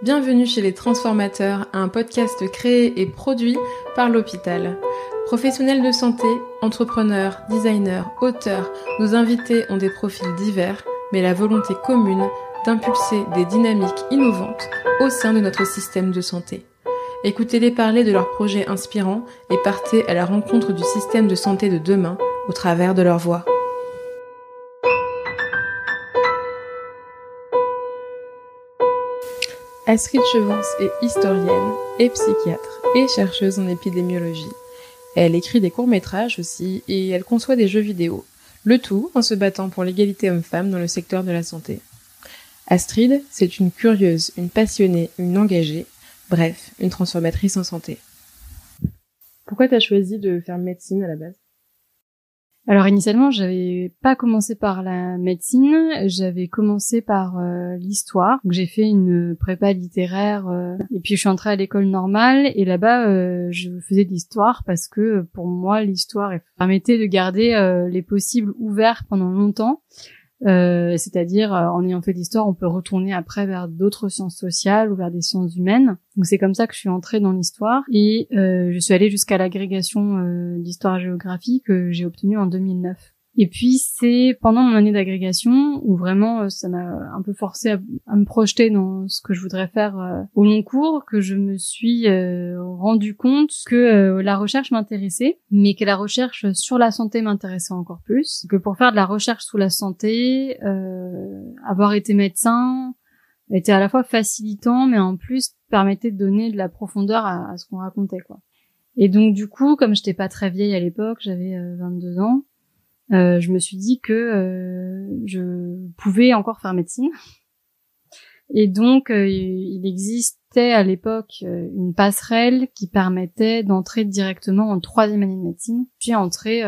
Bienvenue chez Les Transformateurs, un podcast créé et produit par l'hôpital. Professionnels de santé, entrepreneurs, designers, auteurs, nos invités ont des profils divers, mais la volonté commune d'impulser des dynamiques innovantes au sein de notre système de santé. Écoutez-les parler de leurs projets inspirants et partez à la rencontre du système de santé de demain au travers de leur voix. Astrid Chevance est historienne et psychiatre et chercheuse en épidémiologie. Elle écrit des courts-métrages aussi et elle conçoit des jeux vidéo, le tout en se battant pour l'égalité homme-femme dans le secteur de la santé. Astrid, c'est une curieuse, une passionnée, une engagée, bref, une transformatrice en santé. Pourquoi t'as choisi de faire médecine à la base ? Alors initialement, j'avais pas commencé par la médecine, j'avais commencé par l'histoire. Donc j'ai fait une prépa littéraire et puis je suis entrée à l'école normale et là-bas je faisais de l'histoire parce que pour moi l'histoire permettait de garder les possibles ouverts pendant longtemps. C'est-à-dire en ayant fait de l'histoire, on peut retourner après vers d'autres sciences sociales ou vers des sciences humaines. Donc c'est comme ça que je suis entrée dans l'histoire et je suis allée jusqu'à l'agrégation d'histoire-géographie que j'ai obtenue en 2009. Et puis c'est pendant mon année d'agrégation où vraiment ça m'a un peu forcée à me projeter dans ce que je voudrais faire au long cours que je me suis rendu compte que la recherche m'intéressait, mais que la recherche sur la santé m'intéressait encore plus. Que pour faire de la recherche sur la santé, avoir été médecin était à la fois facilitant, mais en plus permettait de donner de la profondeur à ce qu'on racontait, quoi. Et donc du coup, comme j'étais pas très vieille à l'époque, j'avais 22 ans, je me suis dit que je pouvais encore faire médecine. Et donc, il existait à l'époque une passerelle qui permettait d'entrer directement en 3e année de médecine. Puis entrée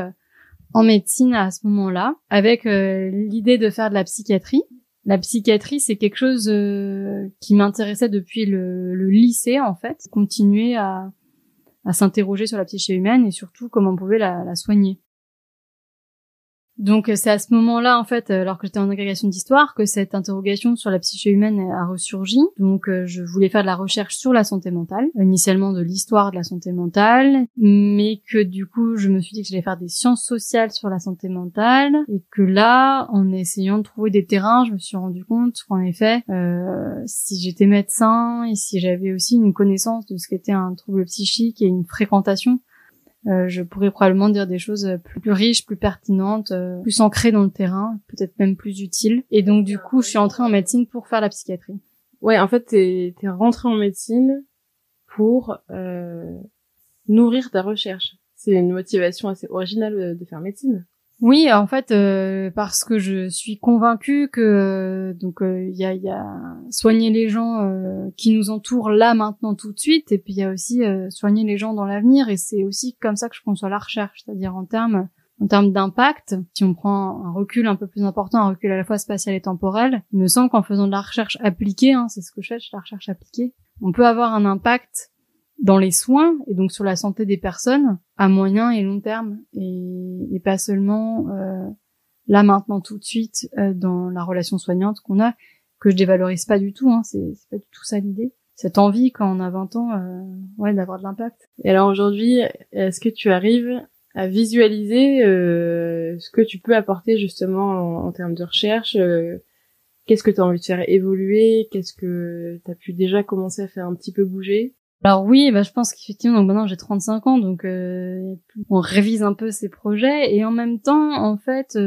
en médecine à ce moment-là, avec l'idée de faire de la psychiatrie. La psychiatrie, c'est quelque chose qui m'intéressait depuis le lycée, en fait. Continuer à s'interroger sur la psyché humaine et surtout comment on pouvait la soigner. Donc c'est à ce moment-là, en fait, alors que j'étais en agrégation d'histoire, que cette interrogation sur la psyché humaine a ressurgi. Donc je voulais faire de la recherche sur la santé mentale, initialement de l'histoire de la santé mentale, mais que du coup je me suis dit que j'allais faire des sciences sociales sur la santé mentale, et que là, en essayant de trouver des terrains, je me suis rendu compte qu'en effet, si j'étais médecin et si j'avais aussi une connaissance de ce qu'était un trouble psychique et une fréquentation, je pourrais probablement dire des choses plus riches, plus pertinentes, plus ancrées dans le terrain, peut-être même plus utiles. Et donc du coup, je suis entrée en médecine pour faire la psychiatrie. Ouais, en fait, t'es rentrée en médecine pour nourrir ta recherche. C'est une motivation assez originale de faire médecine. Oui, en fait, parce que je suis convaincue que il y a soigner les gens qui nous entourent là maintenant tout de suite, et puis il y a aussi soigner les gens dans l'avenir, et c'est aussi comme ça que je conçois la recherche, c'est-à-dire en termes d'impact. Si on prend un recul un peu plus important, un recul à la fois spatial et temporel, il me semble qu'en faisant de la recherche appliquée, c'est ce que je fais, la recherche appliquée, on peut avoir un impact dans les soins et donc sur la santé des personnes à moyen et long terme, et pas seulement là maintenant tout de suite dans la relation soignante qu'on a, que je dévalorise pas du tout, c'est pas du tout ça l'idée. Cette envie quand on a 20 ans d'avoir de l'impact. Et alors aujourd'hui, est-ce que tu arrives à visualiser ce que tu peux apporter justement en termes de recherche, qu'est-ce que tu as envie de faire évoluer, qu'est-ce que tu as pu déjà commencer à faire un petit peu bouger? Alors oui, je pense qu'effectivement, donc maintenant j'ai 35 ans, donc on révise un peu ces projets, et en même temps, en fait,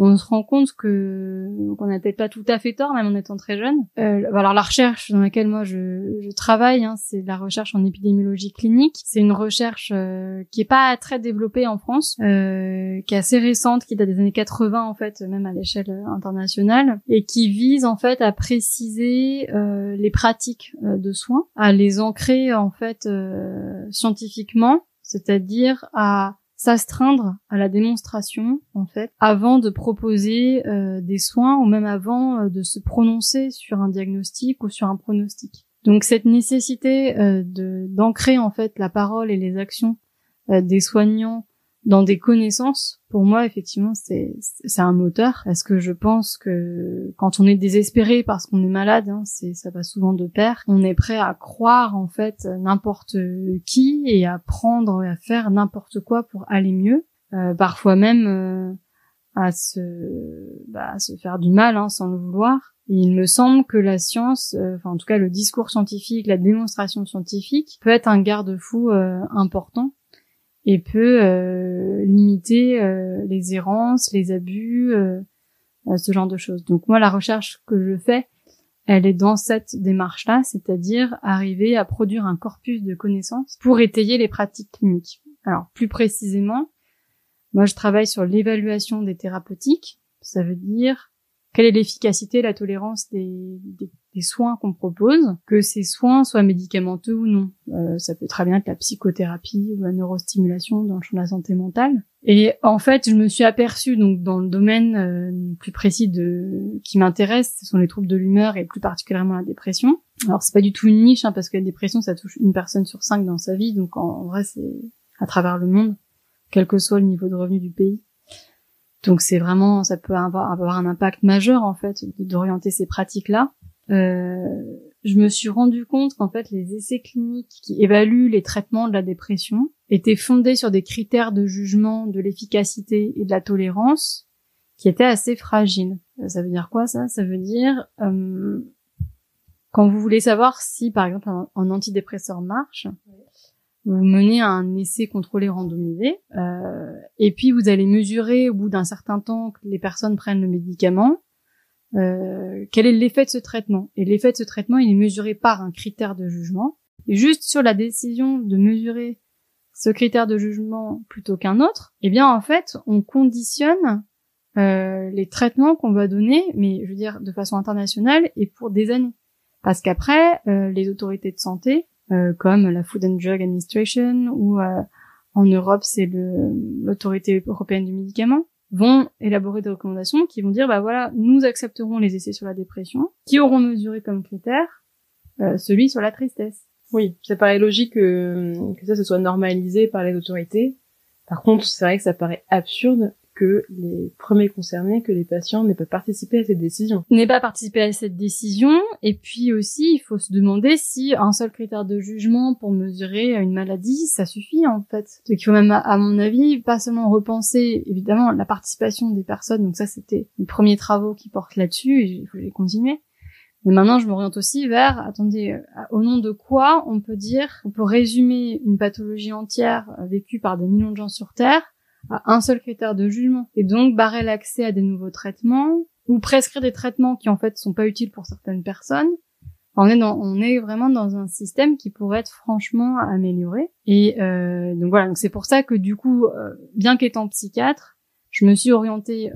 on se rend compte qu'on n'a peut-être pas tout à fait tort, même en étant très jeune. Alors la recherche dans laquelle moi je travaille, c'est de la recherche en épidémiologie clinique. C'est une recherche qui est pas très développée en France, qui est assez récente, qui date des années 80 en fait, même à l'échelle internationale, et qui vise en fait à préciser les pratiques de soins, à les ancrer en fait scientifiquement, c'est-à-dire à s'astreindre à la démonstration, en fait, avant de proposer des soins, ou même avant de se prononcer sur un diagnostic ou sur un pronostic. Donc cette nécessité d'ancrer en fait la parole et les actions des soignants dans des connaissances, pour moi, effectivement, c'est un moteur, parce que je pense que quand on est désespéré parce qu'on est malade, ça va souvent de pair, on est prêt à croire, en fait, n'importe qui et à prendre et à faire n'importe quoi pour aller mieux, parfois même à se faire du mal, sans le vouloir. Et il me semble que la science, en tout cas le discours scientifique, la démonstration scientifique, peut être un garde-fou important et peut limiter les errances, les abus, ce genre de choses. Donc moi, la recherche que je fais, elle est dans cette démarche-là, c'est-à-dire arriver à produire un corpus de connaissances pour étayer les pratiques cliniques. Alors plus précisément, moi je travaille sur l'évaluation des thérapeutiques, ça veut dire quelle est l'efficacité, la tolérance des soins qu'on propose, que ces soins soient médicamenteux ou non. Ça peut très bien être la psychothérapie ou la neurostimulation dans le champ de la santé mentale. Et en fait, je me suis aperçue, donc dans le domaine plus précis qui m'intéresse, ce sont les troubles de l'humeur et plus particulièrement la dépression. Alors c'est pas du tout une niche, parce que la dépression, ça touche une personne sur 5 dans sa vie, donc en vrai c'est à travers le monde, quel que soit le niveau de revenu du pays. Donc c'est vraiment, ça peut avoir un impact majeur en fait d'orienter ces pratiques-là. Je me suis rendu compte qu'en fait les essais cliniques qui évaluent les traitements de la dépression étaient fondés sur des critères de jugement de l'efficacité et de la tolérance qui étaient assez fragiles. Ça veut dire quoi ça? Ça veut dire quand vous voulez savoir si par exemple un antidépresseur marche, vous menez un essai contrôlé randomisé, et puis vous allez mesurer au bout d'un certain temps que les personnes prennent le médicament, quel est l'effet de ce traitement. Et l'effet de ce traitement, il est mesuré par un critère de jugement. Et juste sur la décision de mesurer ce critère de jugement plutôt qu'un autre, eh bien en fait, on conditionne les traitements qu'on va donner, mais je veux dire de façon internationale et pour des années. Parce qu'après, les autorités de santé, comme la Food and Drug Administration ou en Europe c'est l'autorité européenne du médicament, vont élaborer des recommandations qui vont dire voilà, nous accepterons les essais sur la dépression qui auront mesuré comme critère celui sur la tristesse. Oui, ça paraît logique que ça soit normalisé par les autorités. Par contre, c'est vrai que ça paraît absurde que les premiers concernés, que les patients n'aient pas participé à cette décision. N'aient pas participé à cette décision, et puis aussi, il faut se demander si un seul critère de jugement pour mesurer une maladie, ça suffit en fait. Donc il faut même, à mon avis, pas seulement repenser, évidemment, la participation des personnes, donc ça c'était les premiers travaux qui portent là-dessus, et il faut les continuer. Mais maintenant, je m'oriente aussi vers, au nom de quoi on peut résumer une pathologie entière vécue par des millions de gens sur Terre à un seul critère de jugement, et donc barrer l'accès à des nouveaux traitements ou prescrire des traitements qui en fait sont pas utiles pour certaines personnes. Enfin, on est vraiment dans un système qui pourrait être franchement amélioré. Et donc voilà, donc c'est pour ça que du coup, bien qu'étant psychiatre, je me suis orientée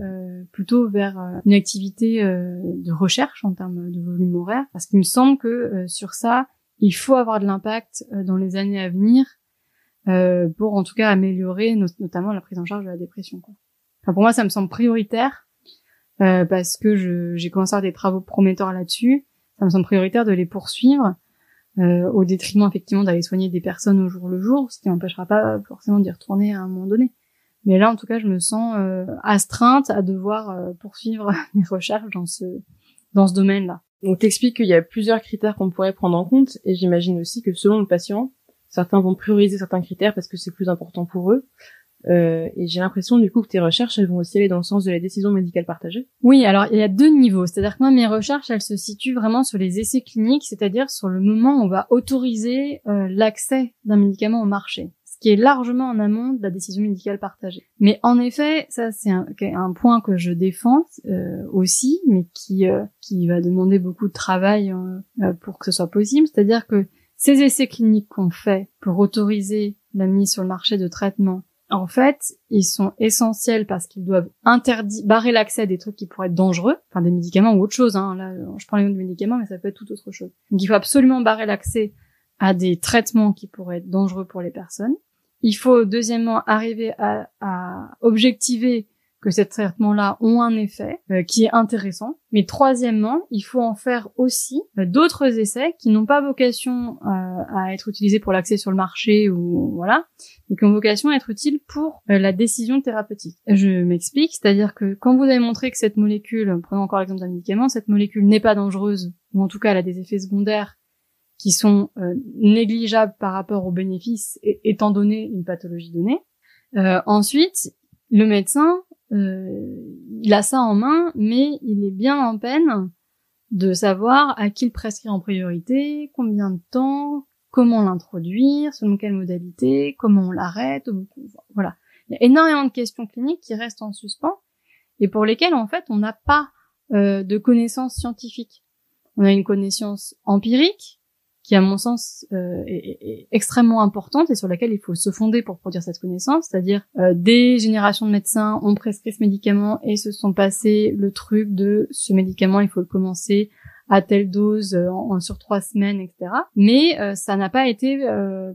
plutôt vers une activité de recherche en termes de volume horaire, parce qu'il me semble que sur ça, il faut avoir de l'impact dans les années à venir. Pour en tout cas améliorer notamment la prise en charge de la dépression, quoi. Enfin, pour moi, ça me semble prioritaire parce que j'ai commencé à faire des travaux prometteurs là-dessus. Ça me semble prioritaire de les poursuivre au détriment effectivement d'aller soigner des personnes au jour le jour, ce qui n'empêchera pas forcément d'y retourner à un moment donné. Mais là, en tout cas, je me sens astreinte à devoir poursuivre mes recherches dans ce domaine-là. Donc, t'expliques qu'il y a plusieurs critères qu'on pourrait prendre en compte, et j'imagine aussi que selon le patient, certains vont prioriser certains critères parce que c'est plus important pour eux. Et j'ai l'impression du coup que tes recherches, elles vont aussi aller dans le sens de la décision médicale partagée. Oui, alors il y a 2 niveaux. C'est-à-dire que moi, mes recherches, elles se situent vraiment sur les essais cliniques, c'est-à-dire sur le moment où on va autoriser l'accès d'un médicament au marché, ce qui est largement en amont de la décision médicale partagée. Mais en effet, ça c'est un point que je défends aussi, mais qui va demander beaucoup de travail pour que ce soit possible. C'est-à-dire que ces essais cliniques qu'on fait pour autoriser la mise sur le marché de traitements, en fait, ils sont essentiels parce qu'ils doivent barrer l'accès à des trucs qui pourraient être dangereux, enfin des médicaments ou autre chose, Là, je prends les noms de médicaments, mais ça peut être tout autre chose. Donc il faut absolument barrer l'accès à des traitements qui pourraient être dangereux pour les personnes. Il faut deuxièmement arriver à objectiver que ces traitements-là ont un effet qui est intéressant. Mais troisièmement, il faut en faire aussi d'autres essais qui n'ont pas vocation à être utilisés pour l'accès sur le marché ou voilà, mais qui ont vocation à être utiles pour la décision thérapeutique. Je m'explique, c'est-à-dire que quand vous avez montré que cette molécule, prenons encore l'exemple d'un médicament, cette molécule n'est pas dangereuse, ou en tout cas elle a des effets secondaires qui sont négligeables par rapport aux bénéfices étant donné une pathologie donnée. Ensuite, le médecin, il a ça en main, mais il est bien en peine de savoir à qui le prescrire en priorité, combien de temps, comment l'introduire, selon quelle modalité, comment on l'arrête, voilà. Il y a énormément de questions cliniques qui restent en suspens et pour lesquelles, en fait, on n'a pas de connaissances scientifiques. On a une connaissance empirique qui, à mon sens, est extrêmement importante et sur laquelle il faut se fonder pour produire cette connaissance, c'est-à-dire des générations de médecins ont prescrit ce médicament et se sont passés le truc de ce médicament, il faut le commencer à telle dose sur 3 semaines, etc. Mais ça n'a pas été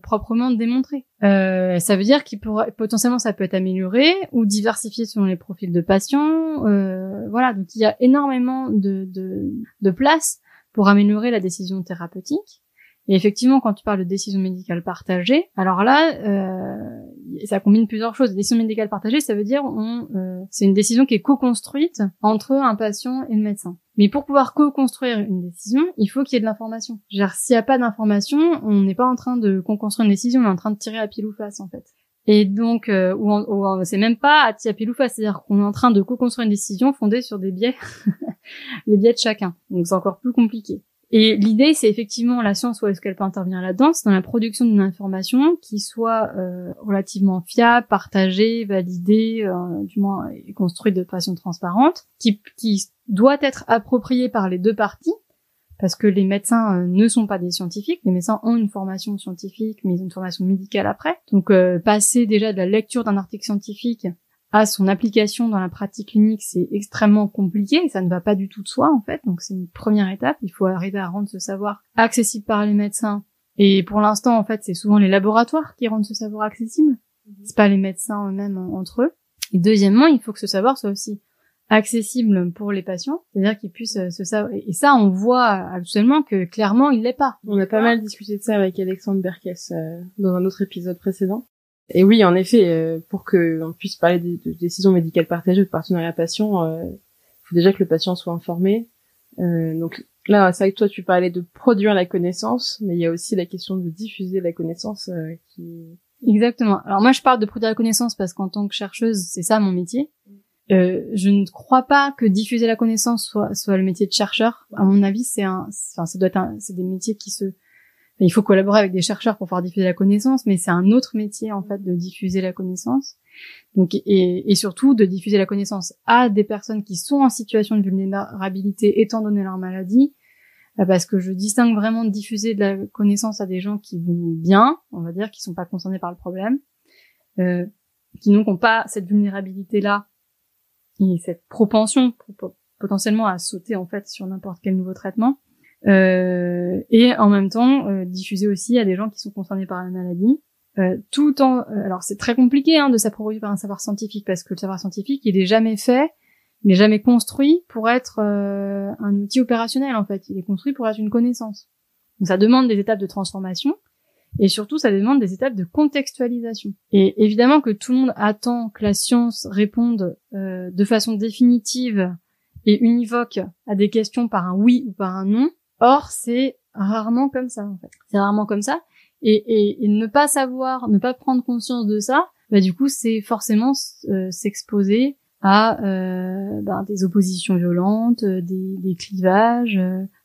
proprement démontré. Ça veut dire qu'il pourrait potentiellement ça peut être amélioré ou diversifié selon les profils de patients. Voilà, donc il y a énormément de place pour améliorer la décision thérapeutique. Et effectivement, quand tu parles de décision médicale partagée, alors là, ça combine plusieurs choses. Décision médicale partagée, ça veut dire c'est une décision qui est co-construite entre un patient et le médecin. Mais pour pouvoir co-construire une décision, il faut qu'il y ait de l'information. C'est-à-dire, s'il n'y a pas d'information, on n'est pas en train de co-construire une décision, on est en train de tirer à pile ou face, en fait. Et donc, c'est même pas à tirer à pile ou face, c'est-à-dire qu'on est en train de co-construire une décision fondée sur des biais, les biais de chacun. Donc, c'est encore plus compliqué. Et l'idée, c'est effectivement la science, où est-ce qu'elle peut intervenir là-dedans, c'est dans la production d'une information qui soit relativement fiable, partagée, validée, du moins construite de façon transparente, qui doit être appropriée par les deux parties, parce que les médecins ne sont pas des scientifiques, les médecins ont une formation scientifique, mais ils ont une formation médicale après. Donc passer déjà de la lecture d'un article scientifique à son application dans la pratique clinique, c'est extrêmement compliqué et ça ne va pas du tout de soi en fait. Donc c'est une première étape, il faut arriver à rendre ce savoir accessible par les médecins. Et pour l'instant en fait, c'est souvent les laboratoires qui rendent ce savoir accessible. C'est pas les médecins eux-mêmes entre eux. Et deuxièmement, il faut que ce savoir soit aussi accessible pour les patients, c'est-à-dire qu'ils puissent se savoir. Et ça, on voit actuellement que clairement, il l'est pas. On a pas mal discuté de ça avec Alexandre Berkès dans un autre épisode précédent. Et oui, en effet, pour qu'on puisse parler de décisions médicales partagées ou de partenariat patient, il faut déjà que le patient soit informé. Donc là, c'est vrai que toi, tu parlais de produire la connaissance, mais il y a aussi la question de diffuser la connaissance qui... Exactement. Alors moi, je parle de produire la connaissance parce qu'en tant que chercheuse, c'est ça mon métier. Je ne crois pas que diffuser la connaissance soit le métier de chercheur. À mon avis, c'est des métiers il faut collaborer avec des chercheurs pour pouvoir diffuser la connaissance, mais c'est un autre métier, en fait, de diffuser la connaissance. Donc, et surtout, de diffuser la connaissance à des personnes qui sont en situation de vulnérabilité étant donné leur maladie, parce que je distingue vraiment de diffuser de la connaissance à des gens qui vont bien, on va dire, qui sont pas concernés par le problème, qui n'ont pas cette vulnérabilité-là, et cette propension potentiellement à sauter, en fait, sur n'importe quel nouveau traitement. Et en même temps diffuser aussi à des gens qui sont concernés par la maladie, tout en alors c'est très compliqué de s'approprier par un savoir scientifique parce que le savoir scientifique il est jamais fait, il est jamais construit pour être un outil opérationnel en fait, il est construit pour être une connaissance. Donc ça demande des étapes de transformation et surtout ça demande des étapes de contextualisation. Et évidemment que tout le monde attend que la science réponde de façon définitive et univoque à des questions par un oui ou par un non. Or, c'est rarement comme ça, en fait. C'est rarement comme ça. Et ne pas savoir, ne pas prendre conscience de ça, du coup, c'est forcément s'exposer à des oppositions violentes, des clivages,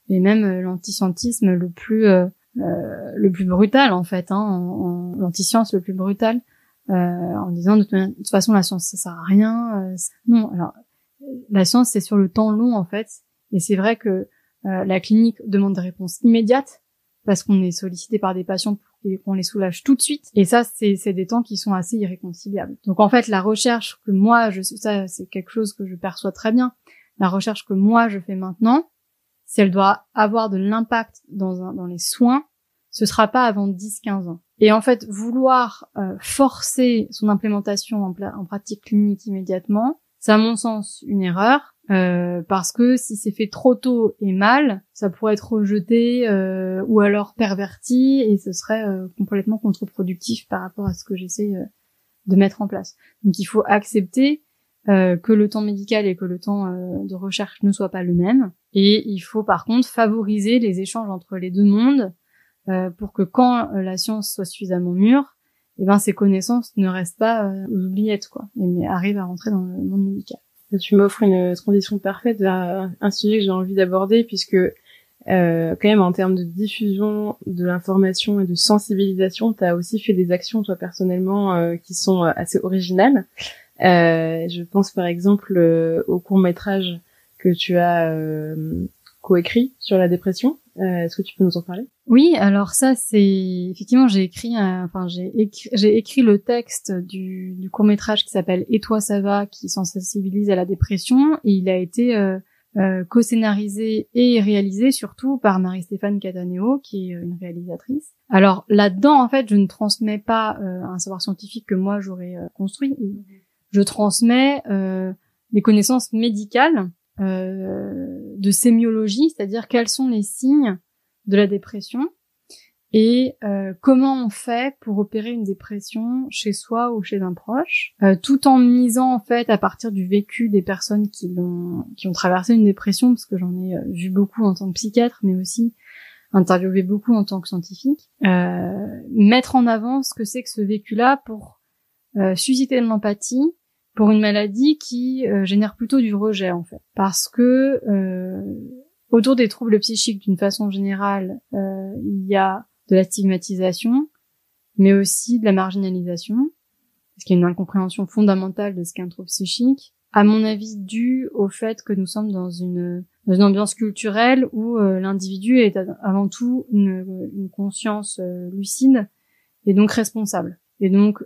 et même l'antiscientisme le plus brutal, en fait, l'antiscience le plus brutal, en disant de toute façon, la science, ça sert à rien. Non, alors, la science, c'est sur le temps long, en fait. Et c'est vrai que la clinique demande des réponses immédiates parce qu'on est sollicité par des patients pour qu'on les soulage tout de suite. Et ça, c'est des temps qui sont assez irréconciliables. Donc en fait, la recherche que moi, ça c'est quelque chose que je perçois très bien. La recherche que moi je fais maintenant, si elle doit avoir de l'impact dans les soins, ce sera pas avant 10-15 ans. Et en fait, vouloir forcer son implémentation en pratique clinique immédiatement, C'est à mon sens une erreur, parce que si c'est fait trop tôt et mal, ça pourrait être rejeté ou alors perverti, et ce serait complètement contre-productif par rapport à ce que j'essaie de mettre en place. Donc il faut accepter que le temps médical et que le temps de recherche ne soient pas le même, et il faut par contre favoriser les échanges entre les deux mondes pour que quand la science soit suffisamment mûre, et ben ces connaissances ne restent pas aux oubliettes, quoi, mais arrivent à rentrer dans le monde médical. Tu m'offres une transition parfaite vers un sujet que j'ai envie d'aborder, puisque quand même en termes de diffusion de l'information et de sensibilisation, tu as aussi fait des actions toi personnellement qui sont assez originales. Je pense par exemple au court-métrage que tu as coécrit sur la dépression. Est-ce que tu peux nous en parler? Oui, alors ça c'est effectivement j'ai écrit le texte du court-métrage qui s'appelle Et toi ça va, qui sensibilise à la dépression, et il a été co-scénarisé et réalisé surtout par Marie-Stéphane Cataneo, qui est une réalisatrice. Alors là-dedans en fait je ne transmets pas un savoir scientifique que moi j'aurais construit. Je transmets les connaissances médicales de sémiologie, c'est-à-dire quels sont les signes de la dépression et comment on fait pour opérer une dépression chez soi ou chez un proche, tout en misant en fait à partir du vécu des personnes qui ont traversé une dépression, parce que j'en ai vu beaucoup en tant que psychiatre, mais aussi interviewé beaucoup en tant que scientifique, mettre en avant ce que c'est que ce vécu-là pour susciter de l'empathie pour une maladie qui génère plutôt du rejet en fait, parce que autour des troubles psychiques d'une façon générale, il y a de la stigmatisation, mais aussi de la marginalisation, parce qu'il y a une incompréhension fondamentale de ce qu'est un trouble psychique, à mon avis dû au fait que nous sommes dans une ambiance culturelle où l'individu est avant tout une conscience lucide et donc responsable. Et donc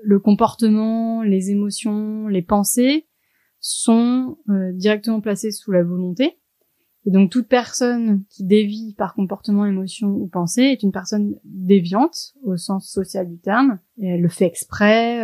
le comportement, les émotions, les pensées sont directement placées sous la volonté. Et donc toute personne qui dévie par comportement, émotion ou pensée est une personne déviante au sens social du terme. Et elle le fait exprès,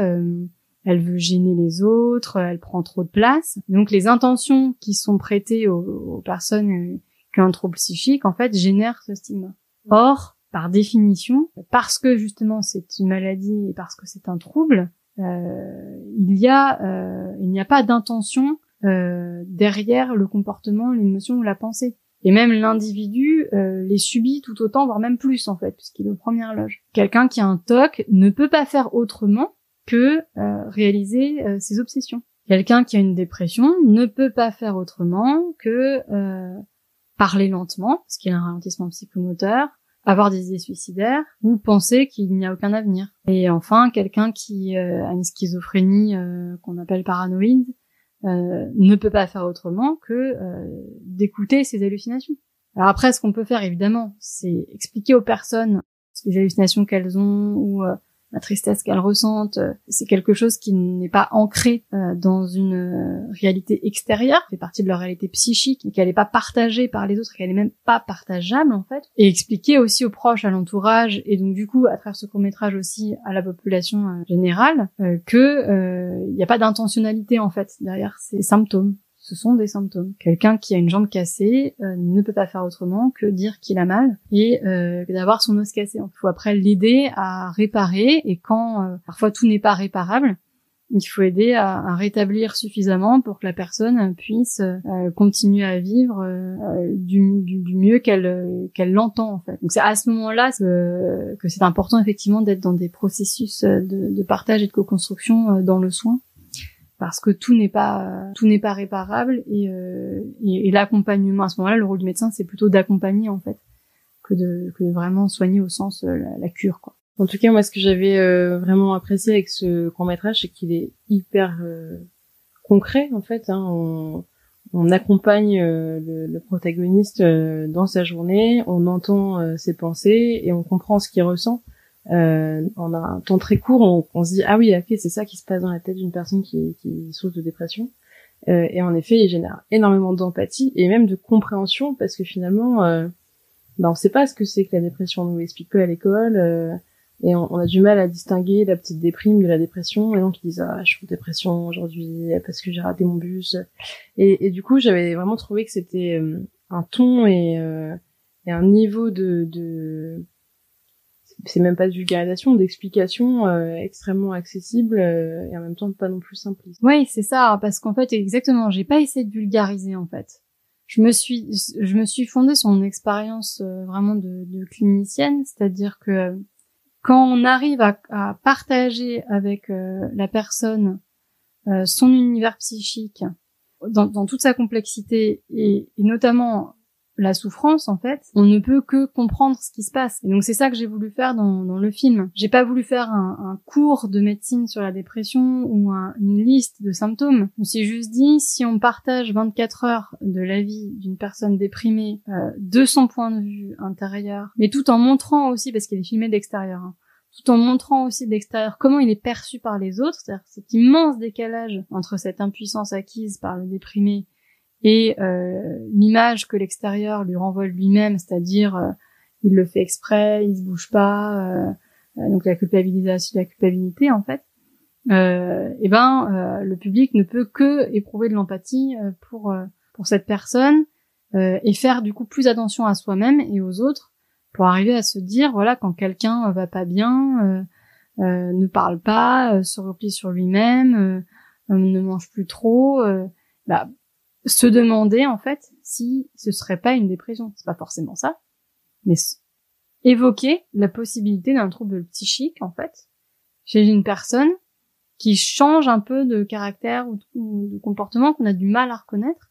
elle veut gêner les autres, elle prend trop de place. Donc les intentions qui sont prêtées aux personnes qui ont un trouble psychique, en fait, génèrent ce stigma. Or, par définition, parce que justement c'est une maladie et parce que c'est un trouble, il n'y a pas d'intention derrière le comportement, l'émotion ou la pensée. Et même l'individu les subit tout autant, voire même plus en fait, puisqu'il est aux premières loges. Quelqu'un qui a un TOC ne peut pas faire autrement que réaliser ses obsessions. Quelqu'un qui a une dépression ne peut pas faire autrement que parler lentement, parce qu'il a un ralentissement psychomoteur, avoir des idées suicidaires ou penser qu'il n'y a aucun avenir. Et enfin, quelqu'un qui a une schizophrénie qu'on appelle paranoïde ne peut pas faire autrement que d'écouter ses hallucinations. Alors après, ce qu'on peut faire, évidemment, c'est expliquer aux personnes les hallucinations qu'elles ont ou la tristesse qu'elles ressentent. C'est quelque chose qui n'est pas ancré dans une réalité extérieure, fait partie de leur réalité psychique, et qu'elle n'est pas partagée par les autres, qu'elle n'est même pas partageable en fait. Et expliquer aussi aux proches, à l'entourage, et donc du coup à travers ce court-métrage aussi à la population générale, que il n'y a pas d'intentionnalité en fait derrière ces symptômes. Ce sont des symptômes. Quelqu'un qui a une jambe cassée ne peut pas faire autrement que dire qu'il a mal et d'avoir son os cassé. Il faut après l'aider à réparer, et quand parfois tout n'est pas réparable, il faut aider à rétablir suffisamment pour que la personne puisse continuer à vivre du mieux qu'elle l'entend en fait. Donc c'est à ce moment-là que c'est important effectivement d'être dans des processus de partage et de co-construction dans le soin. Parce que tout n'est pas réparable, et l'accompagnement à ce moment-là, le rôle du médecin, c'est plutôt d'accompagner en fait que de vraiment soigner au sens la cure quoi. En tout cas, moi, ce que j'avais vraiment apprécié avec ce court-métrage, c'est qu'il est hyper concret en fait. On accompagne le protagoniste dans sa journée, on entend ses pensées et on comprend ce qu'il ressent. En un temps très court, on se dit ah oui, ok, c'est ça qui se passe dans la tête d'une personne qui souffre de dépression, et en effet il génère énormément d'empathie et même de compréhension, parce que finalement on sait pas ce que c'est que la dépression, on nous explique peu à l'école, Et on a du mal à distinguer la petite déprime de la dépression. Et donc ils disent je suis en dépression aujourd'hui parce que j'ai raté mon bus. Et du coup j'avais vraiment trouvé que c'était un ton et un niveau de c'est même pas de vulgarisation, d'explication extrêmement accessible et en même temps pas non plus simpliste. Oui, c'est ça, parce qu'en fait, exactement, j'ai pas essayé de vulgariser en fait. Je me suis fondée sur une expérience vraiment de clinicienne, c'est-à-dire que quand on arrive à partager avec la personne son univers psychique dans toute sa complexité et notamment la souffrance, en fait, on ne peut que comprendre ce qui se passe. Et donc c'est ça que j'ai voulu faire dans le film. J'ai pas voulu faire un cours de médecine sur la dépression ou une liste de symptômes. Je me suis juste dit, si on partage 24 heures de la vie d'une personne déprimée de son point de vue intérieur, mais tout en montrant aussi, parce qu'il est filmé d'extérieur, hein, tout en montrant aussi d'extérieur comment il est perçu par les autres, c'est-à-dire cet immense décalage entre cette impuissance acquise par le déprimé et l'image que l'extérieur lui renvoie de lui-même, c'est-à-dire il le fait exprès, il se bouge pas, donc la culpabilité en fait. Le public ne peut que éprouver de l'empathie pour cette personne et faire du coup plus attention à soi-même et aux autres pour arriver à se dire voilà, quand quelqu'un va pas bien, ne parle pas, se replie sur lui-même, ne mange plus trop, se demander en fait si ce serait pas une dépression. C'est pas forcément ça, mais évoquer la possibilité d'un trouble psychique en fait chez une personne qui change un peu de caractère ou de comportement qu'on a du mal à reconnaître,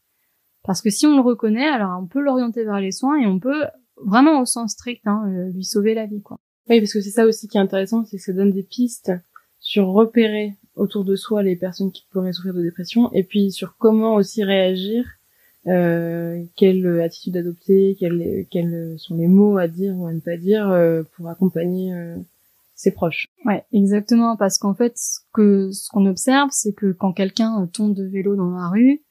parce que si on le reconnaît, alors on peut l'orienter vers les soins et on peut vraiment au sens strict lui sauver la vie, quoi. Oui, parce que c'est ça aussi qui est intéressant, c'est que ça donne des pistes sur repérer autour de soi les personnes qui pourraient souffrir de dépression, et puis sur comment aussi réagir, quelle attitude adopter, quels sont les mots à dire ou à ne pas dire pour accompagner ses proches. Ouais, exactement, parce qu'en fait, ce qu'on observe, c'est que quand quelqu'un tombe de vélo dans la rue,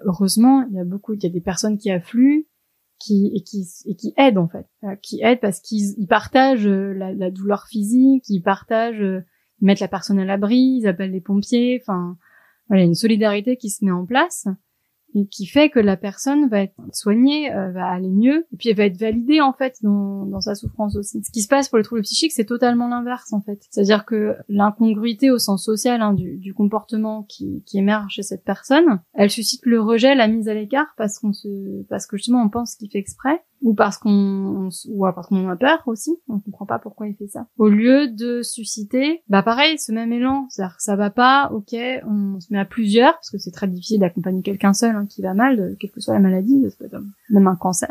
heureusement, il y a des personnes qui affluent, qui aident en fait, qui aident parce qu'ils partagent la douleur physique, ils mettent la personne à l'abri, ils appellent les pompiers, enfin voilà, il y a une solidarité qui se met en place et qui fait que la personne va être soignée, va aller mieux, et puis elle va être validée en fait dans sa souffrance aussi. Ce qui se passe pour les troubles psychiques, c'est totalement l'inverse en fait. C'est-à-dire que l'incongruité au sens social du comportement qui émerge chez cette personne, elle suscite le rejet, la mise à l'écart parce que justement on pense qu'il fait exprès, ou parce qu'on en a peur aussi, on comprend pas pourquoi il fait ça. Au lieu de susciter, pareil, ce même élan, c'est-à-dire que ça va pas, ok, on se met à plusieurs, parce que c'est très difficile d'accompagner quelqu'un seul qui va mal, quelle que soit la maladie, même un cancer.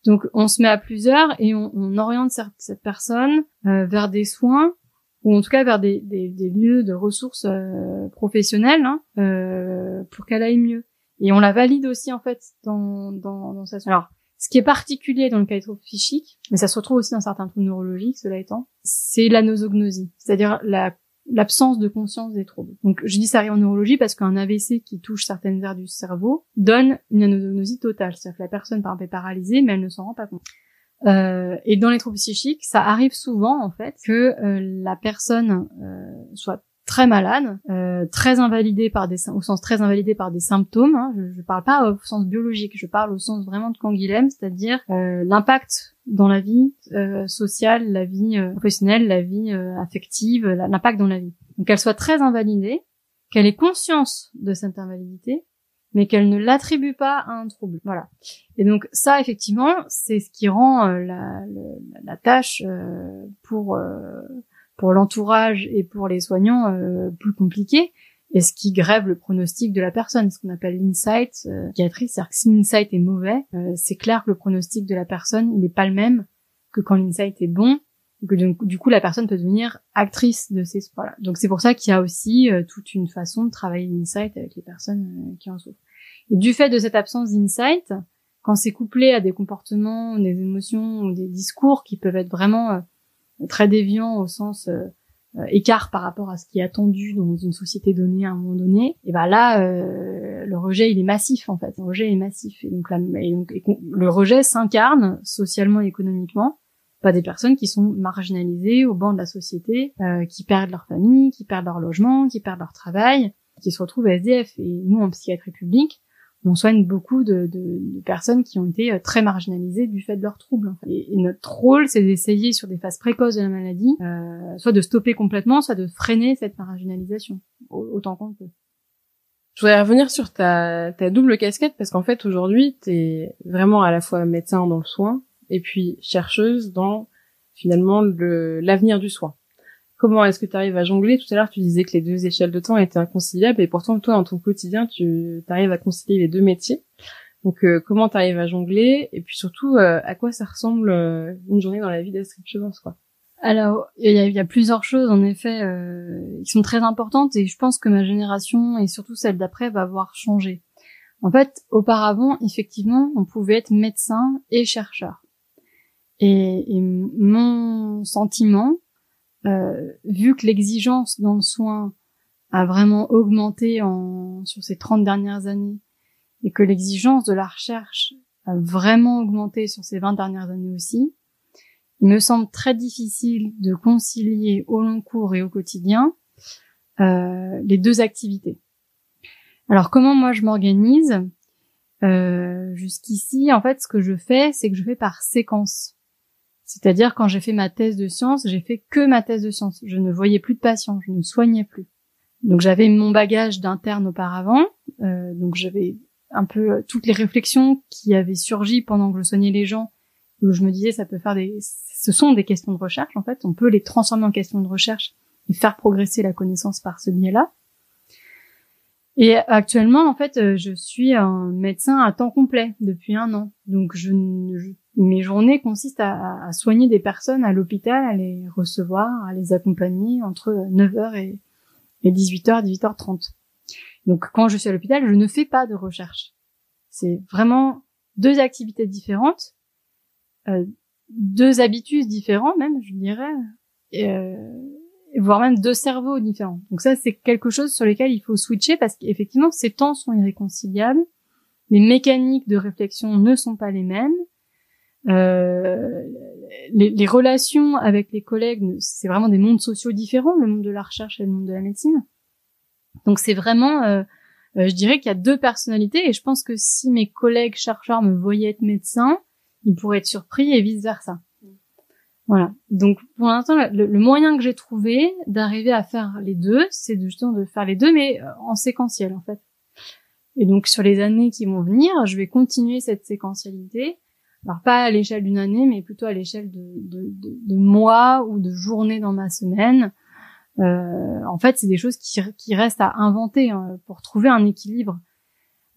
Donc on se met à plusieurs et on oriente cette personne vers des soins, ou en tout cas vers des lieux de ressources professionnelles pour qu'elle aille mieux. Et on la valide aussi en fait dans sa soin. Alors, ce qui est particulier dans le cas des troubles psychiques, mais ça se retrouve aussi dans certains troubles neurologiques, cela étant, c'est la nosognosie, c'est-à-dire l'absence de conscience des troubles. Donc je dis ça arrive en neurologie parce qu'un AVC qui touche certaines aires du cerveau donne une anosognosie totale, c'est-à-dire que la personne par exemple est paralysée mais elle ne s'en rend pas compte. Et dans les troubles psychiques, ça arrive souvent en fait que la personne soit très malade, très invalidée au sens très invalidée par des symptômes. Je parle pas au sens biologique, je parle au sens vraiment de Canguilhem, c'est-à-dire l'impact dans la vie sociale, la vie professionnelle, la vie affective, l'impact dans la vie. Donc qu'elle soit très invalidée, qu'elle ait conscience de cette invalidité, mais qu'elle ne l'attribue pas à un trouble. Voilà. Et donc ça, effectivement, c'est ce qui rend la tâche pour l'entourage et pour les soignants plus compliquée, et ce qui grève le pronostic de la personne, ce qu'on appelle l'insight psychiatrique, c'est-à-dire que si l'insight est mauvais, c'est clair que le pronostic de la personne, il n'est pas le même que quand l'insight est bon, et que du coup la personne peut devenir actrice de ces... Voilà. Donc c'est pour ça qu'il y a aussi toute une façon de travailler l'insight avec les personnes qui en souffrent. Et du fait de cette absence d'insight, quand c'est couplé à des comportements, des émotions ou des discours qui peuvent être vraiment très déviant au sens écart par rapport à ce qui est attendu dans une société donnée à un moment donné, et là le rejet il est massif en fait. Le rejet est massif et donc le rejet s'incarne socialement et économiquement Pas des personnes qui sont marginalisées au banc de la société, qui perdent leur famille, qui perdent leur logement, qui perdent leur travail, qui se retrouvent SDF. Et nous, en psychiatrie publique, on soigne beaucoup de personnes qui ont été très marginalisées du fait de leurs troubles. En fait. Et notre rôle, c'est d'essayer sur des phases précoces de la maladie, soit de stopper complètement, soit de freiner cette marginalisation autant qu'on peut. Je voudrais revenir sur ta double casquette parce qu'en fait aujourd'hui t'es vraiment à la fois médecin dans le soin et puis chercheuse dans finalement l'avenir du soin. Comment est-ce que tu arrives à jongler? Tout à l'heure tu disais que les deux échelles de temps étaient inconciliables et pourtant toi dans ton quotidien tu arrives à concilier les deux métiers. Donc comment tu arrives à jongler et puis surtout à quoi ça ressemble une journée dans la vie d'Astrid Chevance quoi? Alors, il y a plusieurs choses, en effet, qui sont très importantes, et je pense que ma génération, et surtout celle d'après, va avoir changé. En fait, auparavant, effectivement, on pouvait être médecin et chercheur. Et mon sentiment, vu que l'exigence dans le soin a vraiment augmenté sur ces 30 dernières années, et que l'exigence de la recherche a vraiment augmenté sur ces 20 dernières années aussi, il me semble très difficile de concilier au long cours et au quotidien les deux activités. Alors comment moi je m'organise? Jusqu'ici, en fait, ce que je fais, c'est que je fais par séquence. C'est-à-dire quand j'ai fait ma thèse de sciences, j'ai fait que ma thèse de sciences. Je ne voyais plus de patients, je ne soignais plus. Donc j'avais mon bagage d'interne auparavant, donc j'avais un peu toutes les réflexions qui avaient surgi pendant que je soignais les gens, où je me disais ce sont des questions de recherche en fait, on peut les transformer en questions de recherche et faire progresser la connaissance par ce biais-là. Et actuellement en fait, je suis un médecin à temps complet depuis 1 an. Donc mes journées consistent à soigner des personnes à l'hôpital, à les recevoir, à les accompagner entre 9h et 18h, 18h30. Donc quand je suis à l'hôpital, je ne fais pas de recherche. C'est vraiment 2 activités différentes. 2 habitudes différents même, je dirais, voire même 2 cerveaux différents. Donc ça, c'est quelque chose sur lequel il faut switcher parce qu'effectivement, ces temps sont irréconciliables, les mécaniques de réflexion ne sont pas les mêmes, les relations avec les collègues, c'est vraiment des mondes sociaux différents, le monde de la recherche et le monde de la médecine. Donc c'est vraiment, je dirais qu'il y a 2 personnalités et je pense que si mes collègues chercheurs me voyaient être médecin, ils pourraient être surpris et vice versa. Voilà. Donc, pour l'instant, le moyen que j'ai trouvé d'arriver à faire les 2, c'est justement de faire les 2, mais en séquentiel, en fait. Et donc, sur les années qui vont venir, je vais continuer cette séquentialité. Alors, pas à l'échelle d'une année, mais plutôt à l'échelle de mois ou de journées dans ma semaine. En fait, c'est des choses qui restent à inventer pour trouver un équilibre.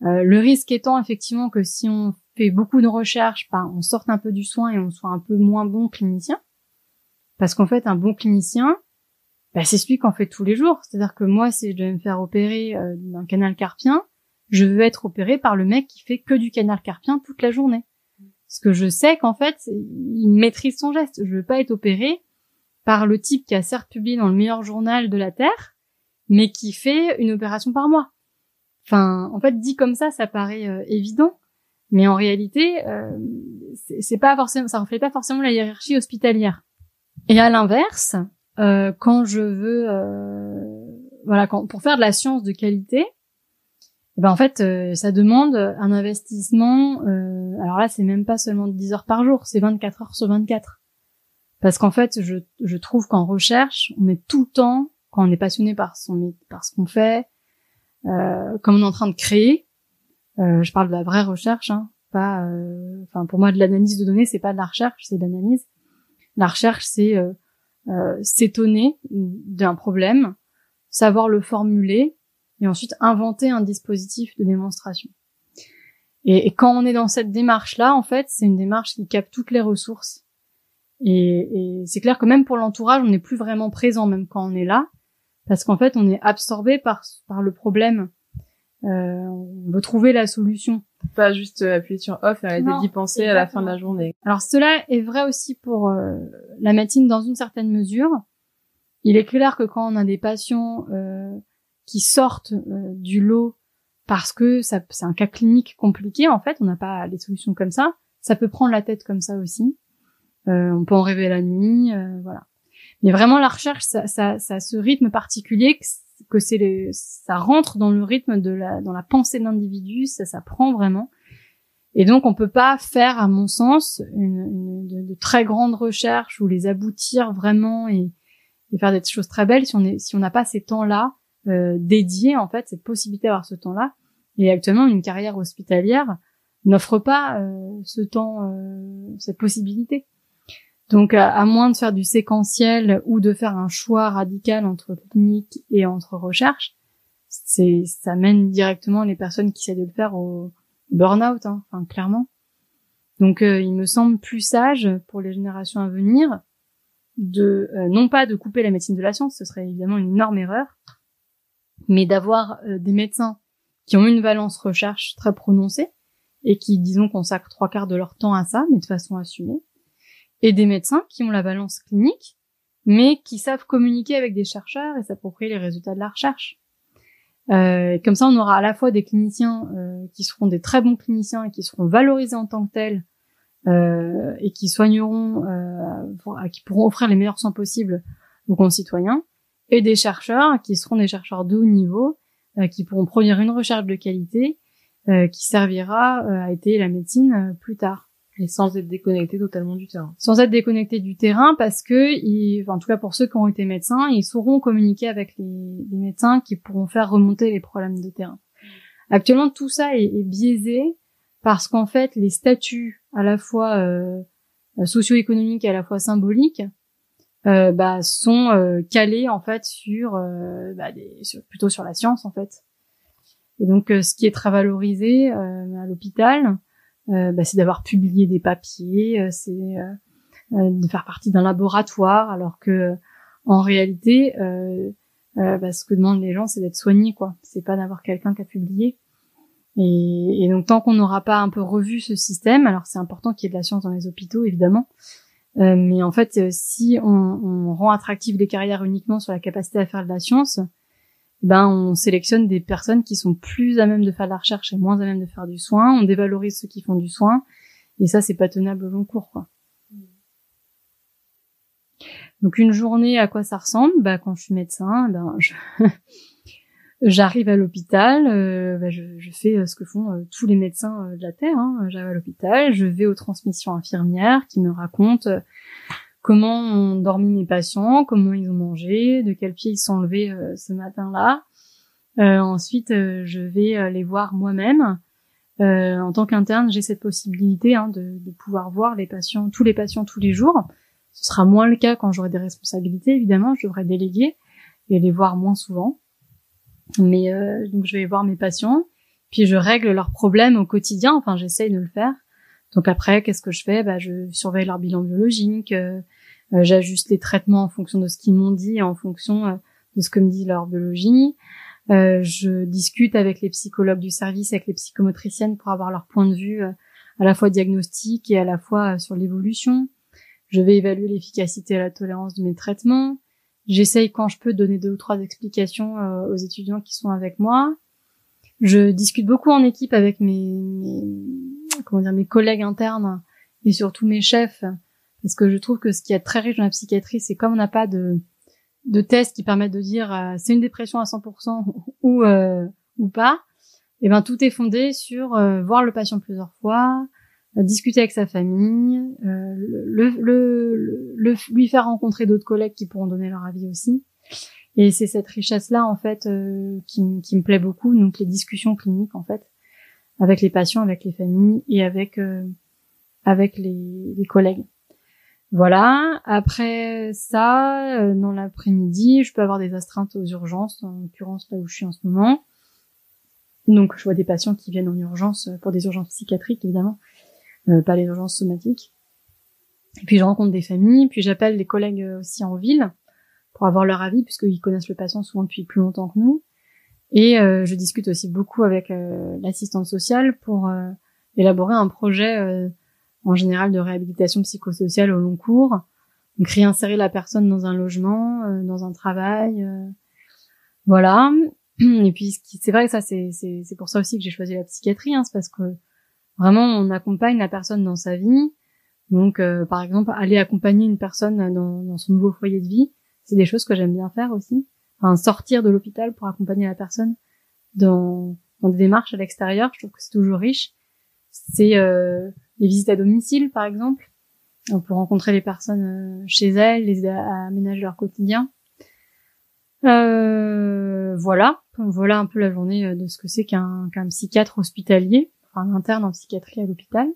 Le risque étant effectivement que si on fait beaucoup de recherches, on sorte un peu du soin et on soit un peu moins bon clinicien. Parce qu'en fait, un bon clinicien, c'est celui qu'on fait tous les jours. C'est-à-dire que moi, si je devais me faire opérer d'un canal carpien, je veux être opéré par le mec qui fait que du canal carpien toute la journée. Parce que je sais qu'en fait, il maîtrise son geste. Je veux pas être opéré par le type qui a certes publié dans le meilleur journal de la Terre, mais qui fait une opération par mois. Enfin, en fait, dit comme ça paraît évident, mais en réalité, c'est pas forcément, ça reflète pas forcément la hiérarchie hospitalière. Et à l'inverse, quand je veux, pour faire de la science de qualité, en fait, ça demande un investissement. Alors là, c'est même pas seulement 10 heures par jour, c'est 24 heures sur 24. Parce qu'en fait, je trouve qu'en recherche, on est tout le temps, quand on est passionné par ce qu'on fait, comme on est en train de créer, je parle de la vraie recherche, pas, pour moi, de l'analyse de données, c'est pas de la recherche, c'est de l'analyse. La recherche, c'est s'étonner d'un problème, savoir le formuler, et ensuite inventer un dispositif de démonstration. Et quand on est dans cette démarche-là, en fait, c'est une démarche qui capte toutes les ressources. Et c'est clair que même pour l'entourage, on n'est plus vraiment présent, même quand on est là, parce qu'en fait, on est absorbé par le problème. On veut trouver la solution. Pas juste appuyer sur off et arrêter d'y penser à la fin de la journée. Alors cela est vrai aussi pour la médecine dans une certaine mesure. Il est clair que quand on a des patients qui sortent du lot parce que c'est un cas clinique compliqué, en fait, on n'a pas les solutions comme ça peut prendre la tête comme ça aussi. On peut en rêver la nuit, voilà. Mais vraiment la recherche, ça a ce rythme particulier que ça rentre dans le rythme dans la pensée de l'individu, ça prend vraiment. Et donc on peut pas faire, à mon sens, de très grandes recherches ou les aboutir vraiment et faire des choses très belles si on n'a pas ces temps-là dédiés, en fait, cette possibilité d'avoir ce temps-là. Et actuellement, une carrière hospitalière n'offre pas ce temps, cette possibilité. Donc, à moins de faire du séquentiel ou de faire un choix radical entre clinique et entre recherche, ça mène directement les personnes qui essaient de le faire au burn-out, hein, enfin, clairement. Donc, il me semble plus sage pour les générations à venir non pas de couper la médecine de la science, ce serait évidemment une énorme erreur, mais d'avoir des médecins qui ont une valence recherche très prononcée et qui, disons, consacrent 3/4 de leur temps à ça, mais de façon assumée, et des médecins qui ont la valence clinique, mais qui savent communiquer avec des chercheurs et s'approprier les résultats de la recherche. Comme ça, on aura à la fois des cliniciens qui seront des très bons cliniciens et qui seront valorisés en tant que tels, et qui soigneront, qui pourront offrir les meilleurs soins possibles aux concitoyens, et des chercheurs qui seront des chercheurs de haut niveau, qui pourront produire une recherche de qualité qui servira à étayer la médecine plus tard. Et sans être déconnecté totalement du terrain. Sans être déconnecté du terrain, parce que, en tout cas pour ceux qui ont été médecins, ils sauront communiquer avec les médecins qui pourront faire remonter les problèmes de terrain. Actuellement, tout ça est biaisé parce qu'en fait, les statuts à la fois socio-économiques et à la fois symboliques sont calés en fait plutôt sur la science en fait. Et donc, ce qui est très valorisé à l'hôpital, c'est d'avoir publié des papiers, c'est de faire partie d'un laboratoire, alors que en réalité, ce que demandent les gens, c'est d'être soignés, quoi. C'est pas d'avoir quelqu'un qui a publié. Et donc, tant qu'on n'aura pas un peu revu ce système, alors c'est important qu'il y ait de la science dans les hôpitaux, évidemment, mais en fait, si on rend attractives les carrières uniquement sur la capacité à faire de la science, on sélectionne des personnes qui sont plus à même de faire de la recherche et moins à même de faire du soin. On dévalorise ceux qui font du soin. Et ça, c'est pas tenable au long cours, quoi. Donc, une journée, à quoi ça ressemble? Quand je suis médecin, j'arrive à l'hôpital, je fais ce que font tous les médecins de la Terre, hein. J'arrive à l'hôpital, je vais aux transmissions infirmières qui me racontent comment ont dormi mes patients, comment ils ont mangé, de quel pied ils sont levés ce matin-là. Ensuite, je vais les voir moi-même. En tant qu'interne, j'ai cette possibilité de pouvoir voir tous les patients tous les jours. Ce sera moins le cas quand j'aurai des responsabilités, évidemment, je devrais déléguer et les voir moins souvent. Mais donc je vais voir mes patients, puis je règle leurs problèmes au quotidien, enfin j'essaye de le faire. Donc après, qu'est-ce que je fais? Je surveille leur bilan biologique, j'ajuste les traitements en fonction de ce qu'ils m'ont dit et en fonction de ce que me dit leur biologie. Je discute avec les psychologues du service, avec les psychomotriciennes pour avoir leur point de vue à la fois diagnostique et à la fois sur l'évolution. Je vais évaluer l'efficacité et la tolérance de mes traitements. J'essaye quand je peux donner 2 ou 3 explications aux étudiants qui sont avec moi. Je discute beaucoup en équipe avec mes collègues internes et surtout mes chefs, parce que je trouve que ce qui est très riche dans la psychiatrie, c'est comme on n'a pas de tests qui permettent de dire c'est une dépression à 100% ou pas, et tout est fondé sur voir le patient plusieurs fois, discuter avec sa famille, lui faire rencontrer d'autres collègues qui pourront donner leur avis aussi. Et c'est cette richesse-là, en fait, qui me plaît beaucoup, donc les discussions cliniques, en fait, avec les patients, avec les familles et avec les collègues. Voilà. Après ça, dans l'après-midi, je peux avoir des astreintes aux urgences, en l'occurrence là où je suis en ce moment. Donc, je vois des patients qui viennent en urgence, pour des urgences psychiatriques, évidemment, pas les urgences somatiques. Et puis, je rencontre des familles, puis j'appelle les collègues aussi en ville, pour avoir leur avis, puisqu'ils connaissent le patient souvent depuis plus longtemps que nous. Et je discute aussi beaucoup avec l'assistante sociale pour élaborer un projet en général de réhabilitation psychosociale au long cours. Donc réinsérer la personne dans un logement, dans un travail. Voilà. Et puis c'est vrai que ça c'est pour ça aussi que j'ai choisi la psychiatrie, c'est parce que vraiment on accompagne la personne dans sa vie. Donc, par exemple, aller accompagner une personne dans son nouveau foyer de vie, c'est des choses que j'aime bien faire aussi. Enfin, sortir de l'hôpital pour accompagner la personne dans des démarches à l'extérieur, je trouve que c'est toujours riche. C'est les visites à domicile, par exemple, pour rencontrer les personnes chez elles, les aider à aménager leur quotidien. Voilà un peu la journée de ce que c'est qu'un psychiatre hospitalier, enfin un interne en psychiatrie à l'hôpital.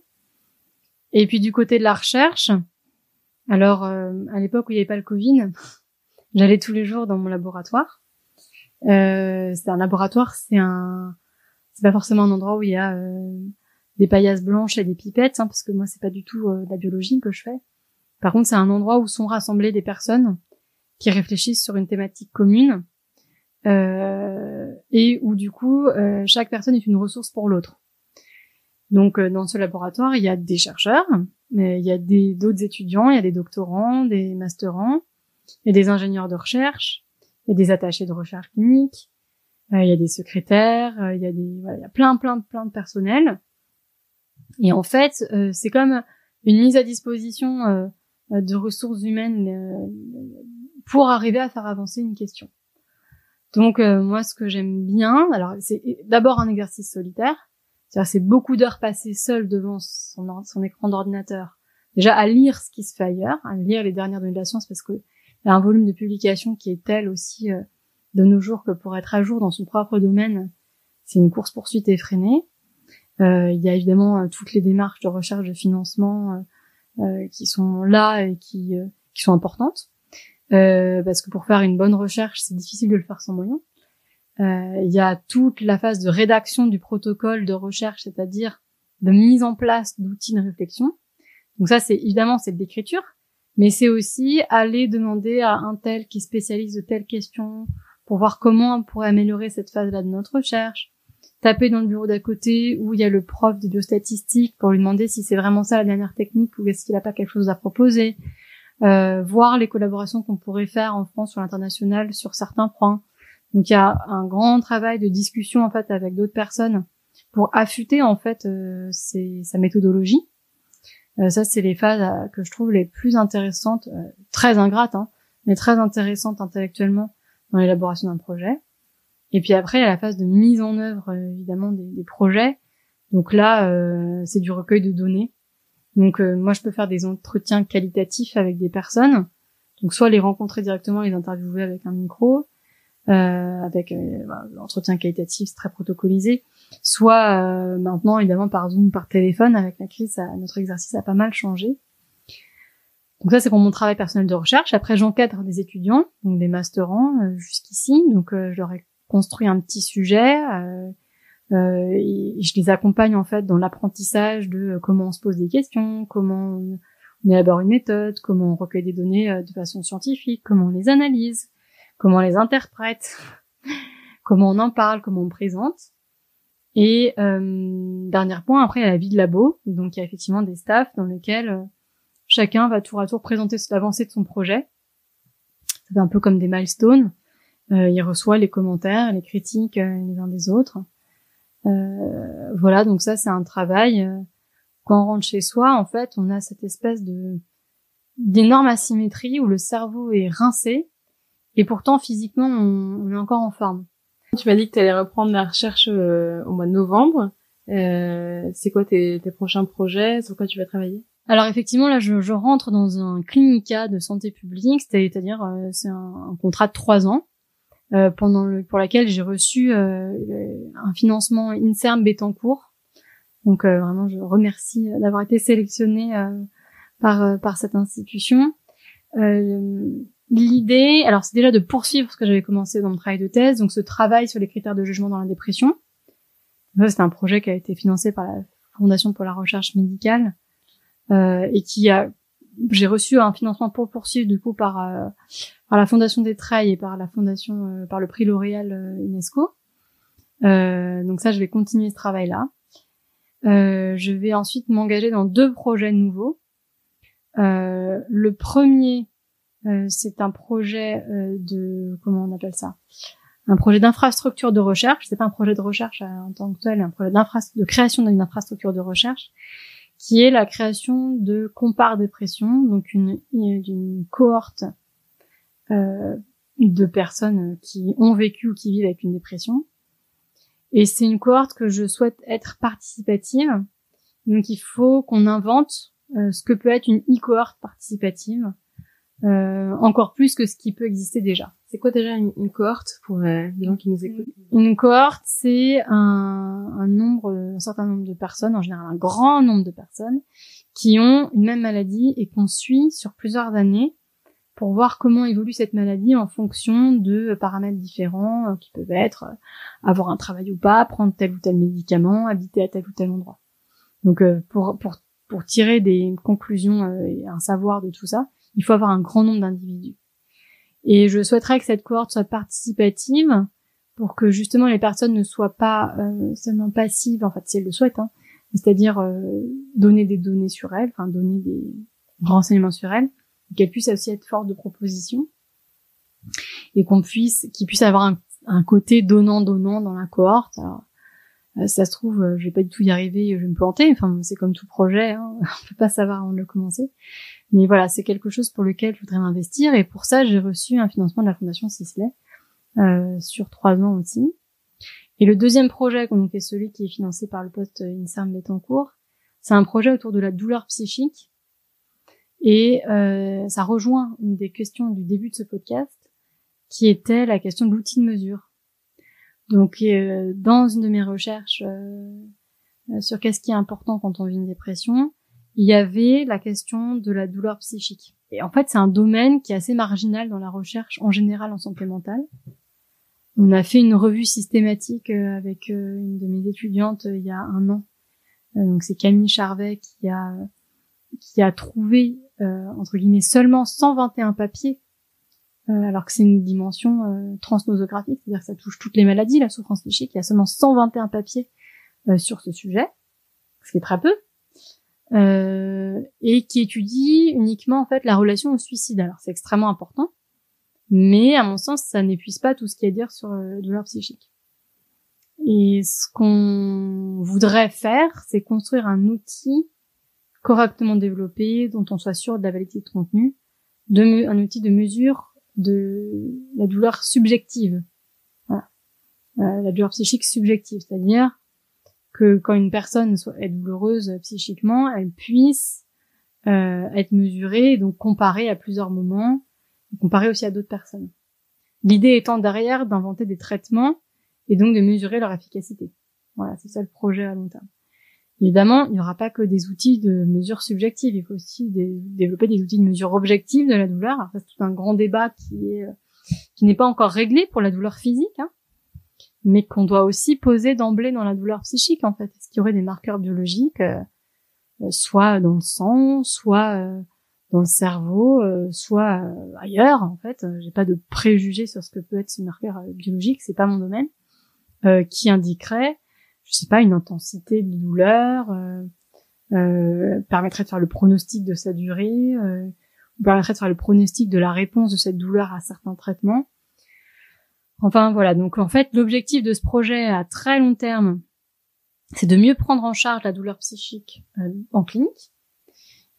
Et puis du côté de la recherche, alors à l'époque où il n'y avait pas le Covid, j'allais tous les jours dans mon laboratoire. C'est un laboratoire, c'est pas forcément un endroit où il y a des paillasses blanches et des pipettes, parce que moi c'est pas du tout de la biologie que je fais. Par contre, c'est un endroit où sont rassemblées des personnes qui réfléchissent sur une thématique commune et où du coup chaque personne est une ressource pour l'autre. Donc dans ce laboratoire, il y a des chercheurs, mais il y a d'autres étudiants, il y a des doctorants, des masterants, il y a des ingénieurs de recherche, il y a des attachés de recherche clinique, il y a des secrétaires, il y a plein de personnel. Et en fait, c'est comme une mise à disposition de ressources humaines pour arriver à faire avancer une question. Donc moi, ce que j'aime bien, alors c'est d'abord un exercice solitaire, c'est-à-dire c'est beaucoup d'heures passées seul devant son écran d'ordinateur, déjà à lire ce qui se fait ailleurs, à lire les dernières données de la science, parce que il y a un volume de publication qui est tel aussi de nos jours que pour être à jour dans son propre domaine, c'est une course-poursuite effrénée. Il y a évidemment toutes les démarches de recherche de financement qui sont là et qui sont importantes. Parce que pour faire une bonne recherche, c'est difficile de le faire sans moyens. Il y a toute la phase de rédaction du protocole de recherche, c'est-à-dire de mise en place d'outils de réflexion. Donc ça, c'est évidemment c'est de l'écriture, mais c'est aussi aller demander à un tel qui est spécialiste de telle question pour voir comment on pourrait améliorer cette phase-là de notre recherche. Taper dans le bureau d'à côté où il y a le prof de biostatistiques pour lui demander si c'est vraiment ça la dernière technique ou est-ce qu'il n'a pas quelque chose à proposer. Voir les collaborations qu'on pourrait faire en France ou à l'international sur certains points. Donc il y a un grand travail de discussion en fait avec d'autres personnes pour affûter en fait sa méthodologie. Ça c'est les phases que je trouve les plus intéressantes, très ingrates, mais très intéressantes intellectuellement dans l'élaboration d'un projet. Et puis après il y a la phase de mise en œuvre évidemment des projets. Donc là c'est du recueil de données. Donc moi je peux faire des entretiens qualitatifs avec des personnes, donc soit les rencontrer directement, les interviewer avec un micro, avec l'entretien qualitatif c'est très protocolisé, soit maintenant évidemment par Zoom, par téléphone. Avec la crise, notre exercice a pas mal changé. Donc ça c'est pour mon travail personnel de recherche. Après j'encadre des étudiants, donc des masterants jusqu'ici, donc je leur ai construit un petit sujet. Et je les accompagne en fait dans l'apprentissage de comment on se pose des questions, comment on élabore une méthode, comment on recueille des données de façon scientifique, comment on les analyse, comment on les interprète, comment on en parle, comment on présente. Et dernier point, après il y a la vie de labo, donc il y a effectivement des staffs dans lesquels chacun va tour à tour présenter l'avancée de son projet. C'est un peu comme des milestones. Il reçoit les commentaires, les critiques les uns des autres. Voilà, donc ça c'est un travail. Quand on rentre chez soi, en fait, on a cette espèce d'énorme asymétrie où le cerveau est rincé et pourtant physiquement on est encore en forme. Tu m'as dit que tu allais reprendre la recherche au mois de novembre. C'est quoi tes prochains projets? Sur quoi tu vas travailler? Alors effectivement, là je rentre dans un clinica de santé publique, c'est-à-dire c'est un contrat de 3 ans. Pour laquelle j'ai reçu un financement INSERM Bettencourt. Donc vraiment je remercie d'avoir été sélectionnée par cette institution. L'idée, alors c'est déjà de poursuivre ce que j'avais commencé dans mon travail de thèse, donc ce travail sur les critères de jugement dans la dépression. Ça, c'est un projet qui a été financé par la Fondation pour la recherche médicale et j'ai reçu un financement pour poursuivre du coup par la Fondation des Treilles et par la Fondation par le prix L'Oréal UNESCO. Donc ça, je vais continuer ce travail-là. Je vais ensuite m'engager dans 2 projets nouveaux. Le premier, c'est un projet comment on appelle ça ? Un projet d'infrastructure de recherche. C'est pas un projet de recherche en tant que tel, un projet de création d'une infrastructure de recherche qui est la création de Compare Dépression, donc d'une cohorte de personnes qui ont vécu ou qui vivent avec une dépression. Et c'est une cohorte que je souhaite être participative. Donc il faut qu'on invente ce que peut être une e-cohorte participative, encore plus que ce qui peut exister déjà. C'est quoi déjà une cohorte pour les gens qui nous écoutent? Une cohorte, c'est un certain nombre de personnes, en général un grand nombre de personnes, qui ont une même maladie et qu'on suit sur plusieurs années pour voir comment évolue cette maladie en fonction de paramètres différents qui peuvent être avoir un travail ou pas, prendre tel ou tel médicament, habiter à tel ou tel endroit. Donc pour tirer des conclusions et un savoir de tout ça, il faut avoir un grand nombre d'individus. Et je souhaiterais que cette cohorte soit participative pour que justement les personnes ne soient pas seulement passives, en fait si elles le souhaitent, c'est-à-dire donner des données sur elles, enfin donner des renseignements sur elles, qu'elles puissent aussi être force de proposition et qu'ils puissent avoir un côté donnant dans la cohorte. Alors, ça se trouve, je vais pas du tout y arriver, je vais me planter. Enfin, c'est comme tout projet, on peut pas savoir avant de le commencer. Mais voilà, c'est quelque chose pour lequel je voudrais m'investir. Et pour ça, j'ai reçu un financement de la Fondation Sisley sur 3 ans aussi. Et le deuxième projet, donc, est celui qui est financé par le poste INSERM Bettencourt. C'est un projet autour de la douleur psychique. Et ça rejoint une des questions du début de ce podcast, qui était la question de l'outil de mesure. Donc, dans une de mes recherches sur qu'est-ce qui est important quand on vit une dépression, il y avait la question de la douleur psychique. Et en fait, c'est un domaine qui est assez marginal dans la recherche en général en santé mentale. On a fait une revue systématique avec une de mes étudiantes il y a 1 an. Donc, c'est Camille Charvet qui a trouvé, entre guillemets, seulement 121 papiers, alors que c'est une dimension transnosographique, c'est-à-dire que ça touche toutes les maladies, la souffrance psychique. Il y a seulement 121 papiers sur ce sujet, ce qui est très peu, et qui étudie uniquement en fait la relation au suicide. Alors c'est extrêmement important, mais à mon sens, ça n'épuise pas tout ce qu'il y a à dire sur la douleur psychique. Et ce qu'on voudrait faire, c'est construire un outil correctement développé, dont on soit sûr de la validité de contenu, un outil de mesure de la douleur subjective. Voilà. La douleur psychique subjective, c'est-à-dire que quand une personne est douloureuse psychiquement, elle puisse être mesurée et donc comparée à plusieurs moments, comparée aussi à d'autres personnes. L'idée étant derrière d'inventer des traitements et donc de mesurer leur efficacité. Voilà, c'est ça le projet à long terme. Évidemment, il n'y aura pas que des outils de mesure subjective, il faut aussi développer des outils de mesure objective de la douleur. Alors ça, c'est tout un grand débat qui n'est pas encore réglé pour la douleur physique, mais qu'on doit aussi poser d'emblée dans la douleur psychique, en fait. Est-ce qu'il y aurait des marqueurs biologiques, soit dans le sang, soit dans le cerveau, soit ailleurs, en fait. J'ai pas de préjugés sur ce que peut être ce marqueur biologique, c'est pas mon domaine, qui indiquerait, je sais pas, une intensité de douleur, permettrait de faire le pronostic de sa durée, permettrait de faire le pronostic de la réponse de cette douleur à certains traitements. Enfin voilà, donc en fait l'objectif de ce projet à très long terme, c'est de mieux prendre en charge la douleur psychique en clinique.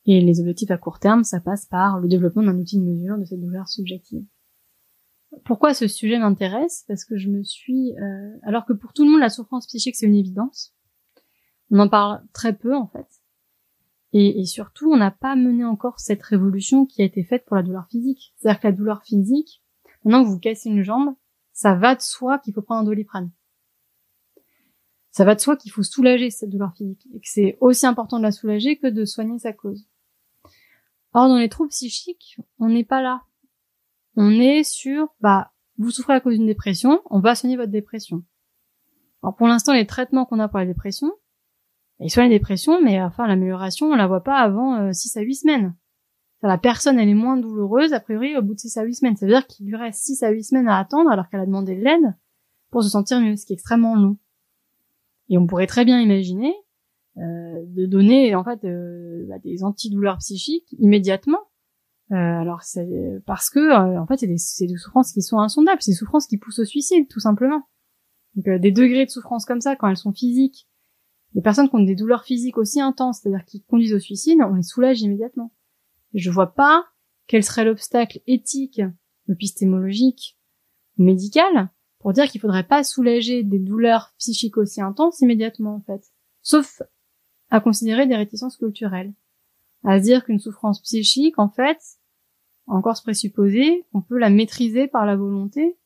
Et les objectifs à court terme, ça passe par le développement d'un outil de mesure de cette douleur subjective. Pourquoi ce sujet m'intéresse? Parce que je me suis... alors que pour tout le monde, la souffrance psychique, c'est une évidence. On en parle très peu, en fait. Et surtout, on n'a pas mené encore cette révolution qui a été faite pour la douleur physique. C'est-à-dire que la douleur physique, maintenant que vous cassez une jambe, ça va de soi qu'il faut prendre un Doliprane. Ça va de soi qu'il faut soulager cette douleur physique. Et que c'est aussi important de la soulager que de soigner sa cause. Or, dans les troubles psychiques, on n'est pas là. On est sur, vous souffrez à cause d'une dépression, on va soigner votre dépression. Alors pour l'instant, les traitements qu'on a pour la dépression, ils soignent la dépression, mais enfin l'amélioration, on la voit pas avant 6 à 8 semaines. La personne, elle est moins douloureuse, a priori, au bout de 6 à 8 semaines. Ça veut dire qu'il lui reste 6 à 8 semaines à attendre alors qu'elle a demandé de l'aide pour se sentir mieux, ce qui est extrêmement long. Et on pourrait très bien imaginer de donner en fait des antidouleurs psychiques immédiatement. Alors c'est parce que en fait c'est des souffrances qui sont insondables, c'est des souffrances qui poussent au suicide tout simplement. Donc des degrés de souffrance comme ça quand elles sont physiques Les personnes qui ont des douleurs physiques aussi intenses, c'est-à-dire qui conduisent au suicide, on les soulage immédiatement. Et je vois pas quel serait l'obstacle éthique, épistémologique ou médical pour dire qu'il faudrait pas soulager des douleurs psychiques aussi intenses immédiatement, en fait. Sauf à considérer des réticences culturelles. À se dire qu'une souffrance psychique, en fait, encore se présupposer qu'on peut la maîtriser par la volonté.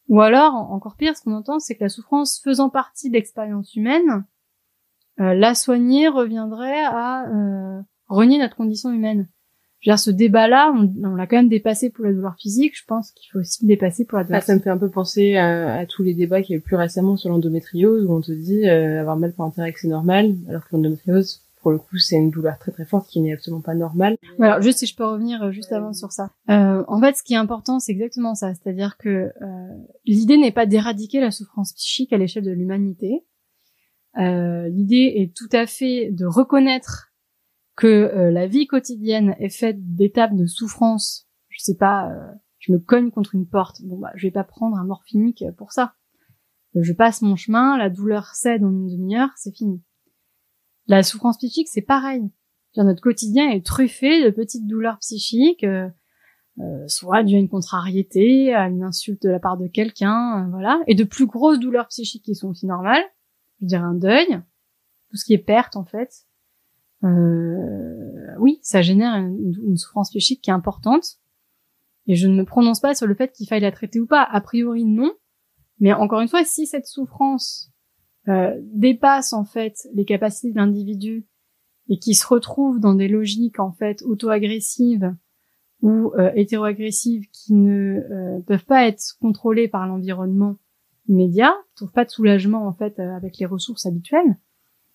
Ou alors, encore pire, ce qu'on entend, c'est que la souffrance faisant partie de l'expérience humaine, la soigner reviendrait à renier notre condition humaine. Je veux dire, ce débat-là, on l'a quand même dépassé pour la douleur physique, je pense qu'il faut aussi le dépasser pour la douleur ça me fait un peu penser à tous les débats qu'il y a eu plus récemment sur l'endométriose, où on te dit avoir mal pour un que c'est normal, alors que l'endométriose, pour le coup, c'est une douleur très très forte qui n'est absolument pas normale. Alors, juste si je peux revenir juste avant sur ça. En fait, ce qui est important, c'est exactement ça, c'est-à-dire que l'idée n'est pas d'éradiquer la souffrance psychique à l'échelle de l'humanité. L'idée est tout à fait de reconnaître que la vie quotidienne est faite d'étapes de souffrance. Je sais pas, je me cogne contre une porte. Bon bah, je vais pas prendre un morphinique pour ça. Je passe mon chemin, la douleur cède en une demi-heure, c'est fini. La souffrance psychique, c'est pareil. Notre quotidien est truffé de petites douleurs psychiques, soit dû à une contrariété, à une insulte de la part de quelqu'un, voilà, et de plus grosses douleurs psychiques qui sont aussi normales. Je veux dire un deuil, tout ce qui est perte en fait. Oui, ça génère une souffrance psychique qui est importante. Et je ne me prononce pas sur le fait qu'il faille la traiter ou pas. A priori, non. Mais encore une fois, si cette souffrance dépasse en fait les capacités de l'individu et qui se retrouve dans des logiques en fait auto-agressives ou hétéro-agressives qui ne peuvent pas être contrôlées par l'environnement immédiat, qui trouvent pas de soulagement en fait avec les ressources habituelles,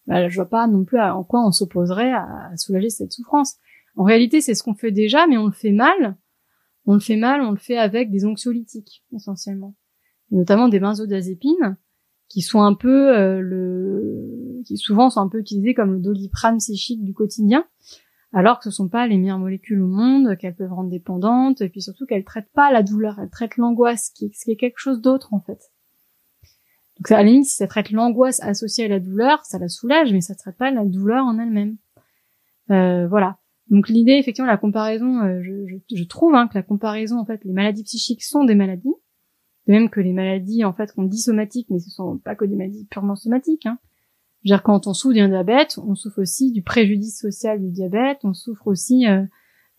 bah, je vois pas non plus en quoi on s'opposerait à soulager cette souffrance. En réalité, c'est ce qu'on fait déjà, mais on le fait mal. On le fait avec des anxiolytiques, essentiellement. Et notamment des benzodiazépines, qui sont un peu qui souvent sont un peu utilisés comme le Doliprane psychique du quotidien, alors que ce sont pas les meilleures molécules au monde, qu'elles peuvent rendre dépendantes, et puis surtout qu'elles traitent pas la douleur, elles traitent l'angoisse, qui est quelque chose d'autre, en fait. Donc, à la limite, si ça traite l'angoisse associée à la douleur, ça la soulage, mais ça traite pas la douleur en elle-même. Voilà. Donc, l'idée, effectivement, la comparaison, je trouve que la comparaison, en fait, les maladies psychiques sont des maladies, de même que les maladies, en fait, qu'on dit somatiques, mais ce sont pas que des maladies purement somatiques, hein. Je veux dire, quand on souffre d'un diabète, on souffre aussi du préjudice social du diabète, on souffre aussi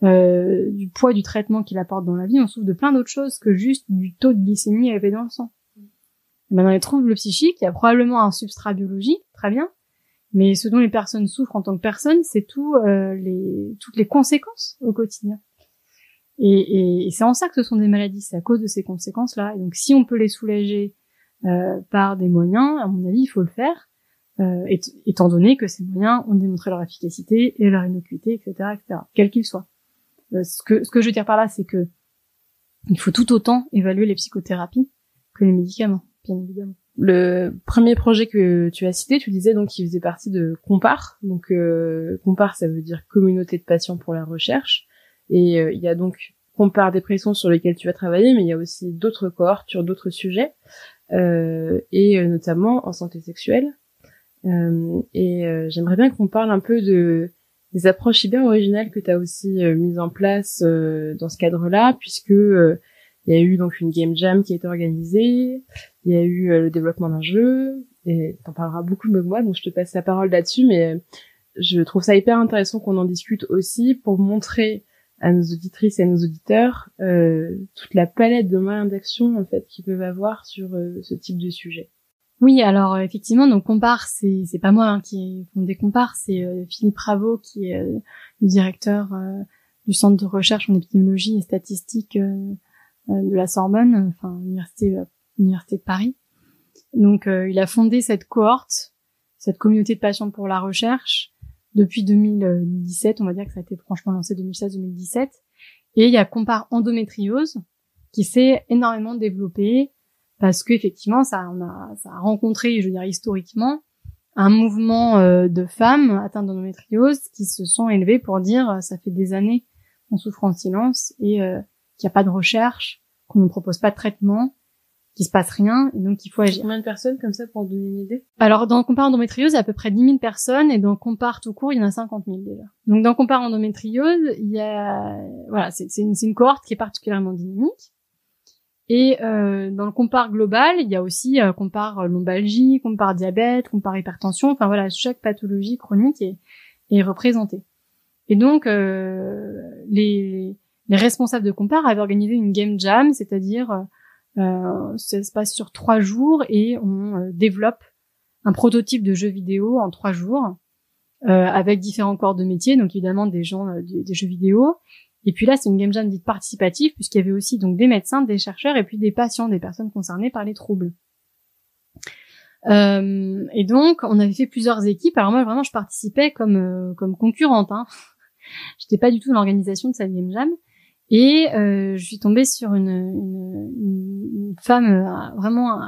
du poids du traitement qu'il apporte dans la vie, on souffre de plein d'autres choses que juste du taux de glycémie élevé dans le sang. Ben, dans les troubles psychiques, il y a probablement un substrat biologique, très bien, mais ce dont les personnes souffrent en tant que personnes, c'est toutes les conséquences au quotidien. Et c'est en ça que ce sont des maladies, c'est à cause de ces conséquences-là. Et donc, si on peut les soulager par des moyens, à mon avis, il faut le faire, étant donné que ces moyens ont démontré leur efficacité et leur innocuité, etc., quels qu'ils soient. Ce que je veux dire par là, c'est que il faut tout autant évaluer les psychothérapies que les médicaments. Bien évidemment. Le premier projet que tu as cité, tu disais donc qu'il faisait partie de Compare. Donc Compare, ça veut dire communauté de patients pour la recherche. Et il y a donc Compare Dépression sur lequel tu vas travailler, mais il y a aussi d'autres cohortes sur d'autres sujets, et notamment en santé sexuelle. J'aimerais bien qu'on parle un peu des approches hyper originales que tu as aussi mises en place dans ce cadre-là, puisque il y a eu donc une game jam qui a été organisée, il y a eu le développement d'un jeu, et t'en parleras beaucoup mieux que moi, donc je te passe la parole là-dessus, mais je trouve ça hyper intéressant qu'on en discute aussi pour montrer à nos auditrices et à nos auditeurs toute la palette de moyens d'action en fait qu'ils peuvent avoir sur ce type de sujet. Oui, alors effectivement, donc Compare, c'est pas moi qui ai fondé Compare, c'est Philippe Raveau qui est le directeur du centre de recherche en épidémiologie et statistique de la Sorbonne, enfin université de Paris. Donc il a fondé cette cohorte, cette communauté de patients pour la recherche depuis 2017, on va dire que ça a été franchement lancé 2016-2017, et il y a Compare Endométriose qui s'est énormément développé parce que effectivement ça a rencontré, je veux dire historiquement, un mouvement de femmes atteintes d'endométriose qui se sont élevées pour dire ça fait des années qu'on souffre en silence et qu'il n'y a pas de recherche, qu'on ne propose pas de traitement, qu'il se passe rien, et donc il faut agir. Combien de personnes comme ça pour donner une idée? Alors, dans Compare Endométriose, il y a à peu près 10 000 personnes, et dans Compare tout court, il y en a 50 000 déjà. Donc, dans Compare Endométriose, il y a, voilà, c'est une cohorte qui est particulièrement dynamique. Et dans le Compare global, il y a aussi Compare lombalgie, Compare diabète, Compare hypertension. Enfin voilà, chaque pathologie chronique est représentée. Et donc les responsables de Compare avaient organisé une game jam, c'est-à-dire ça se passe sur 3 jours et on développe un prototype de jeu vidéo en 3 jours avec différents corps de métier, donc évidemment des gens des jeux vidéo. Et puis là, c'est une game jam dite participative, puisqu'il y avait aussi donc des médecins, des chercheurs et puis des patients, des personnes concernées par les troubles. Et donc, on avait fait plusieurs équipes. Alors moi, vraiment, je participais comme concurrente. Hein. J'étais pas du tout dans l'organisation de cette game jam. Et je suis tombée sur une femme vraiment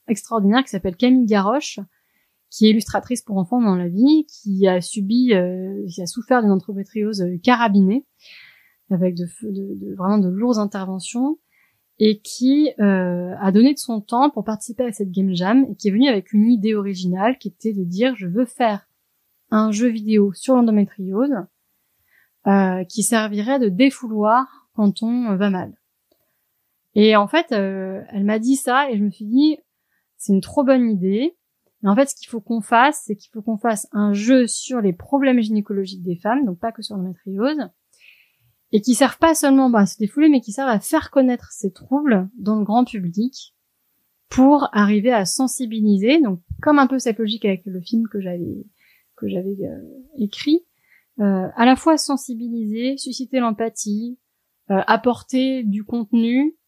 extraordinaire qui s'appelle Camille Garroche, qui est illustratrice pour enfants dans la vie, qui a souffert d'une endométriose carabinée, avec vraiment de lourdes interventions, et qui a donné de son temps pour participer à cette game jam, et qui est venue avec une idée originale qui était de dire je veux faire un jeu vidéo sur l'endométriose qui servirait de défouloir quand on va mal. Et en fait, elle m'a dit ça, et je me suis dit c'est une trop bonne idée. Mais en fait, ce qu'il faut qu'on fasse, c'est qu'il faut qu'on fasse un jeu sur les problèmes gynécologiques des femmes, donc pas que sur l'endométriose, et qui servent pas seulement à se défouler, mais qui servent à faire connaître ces troubles dans le grand public pour arriver à sensibiliser, donc comme un peu cette logique avec le film que j'avais écrit, à la fois sensibiliser, susciter l'empathie, apporter du contenu,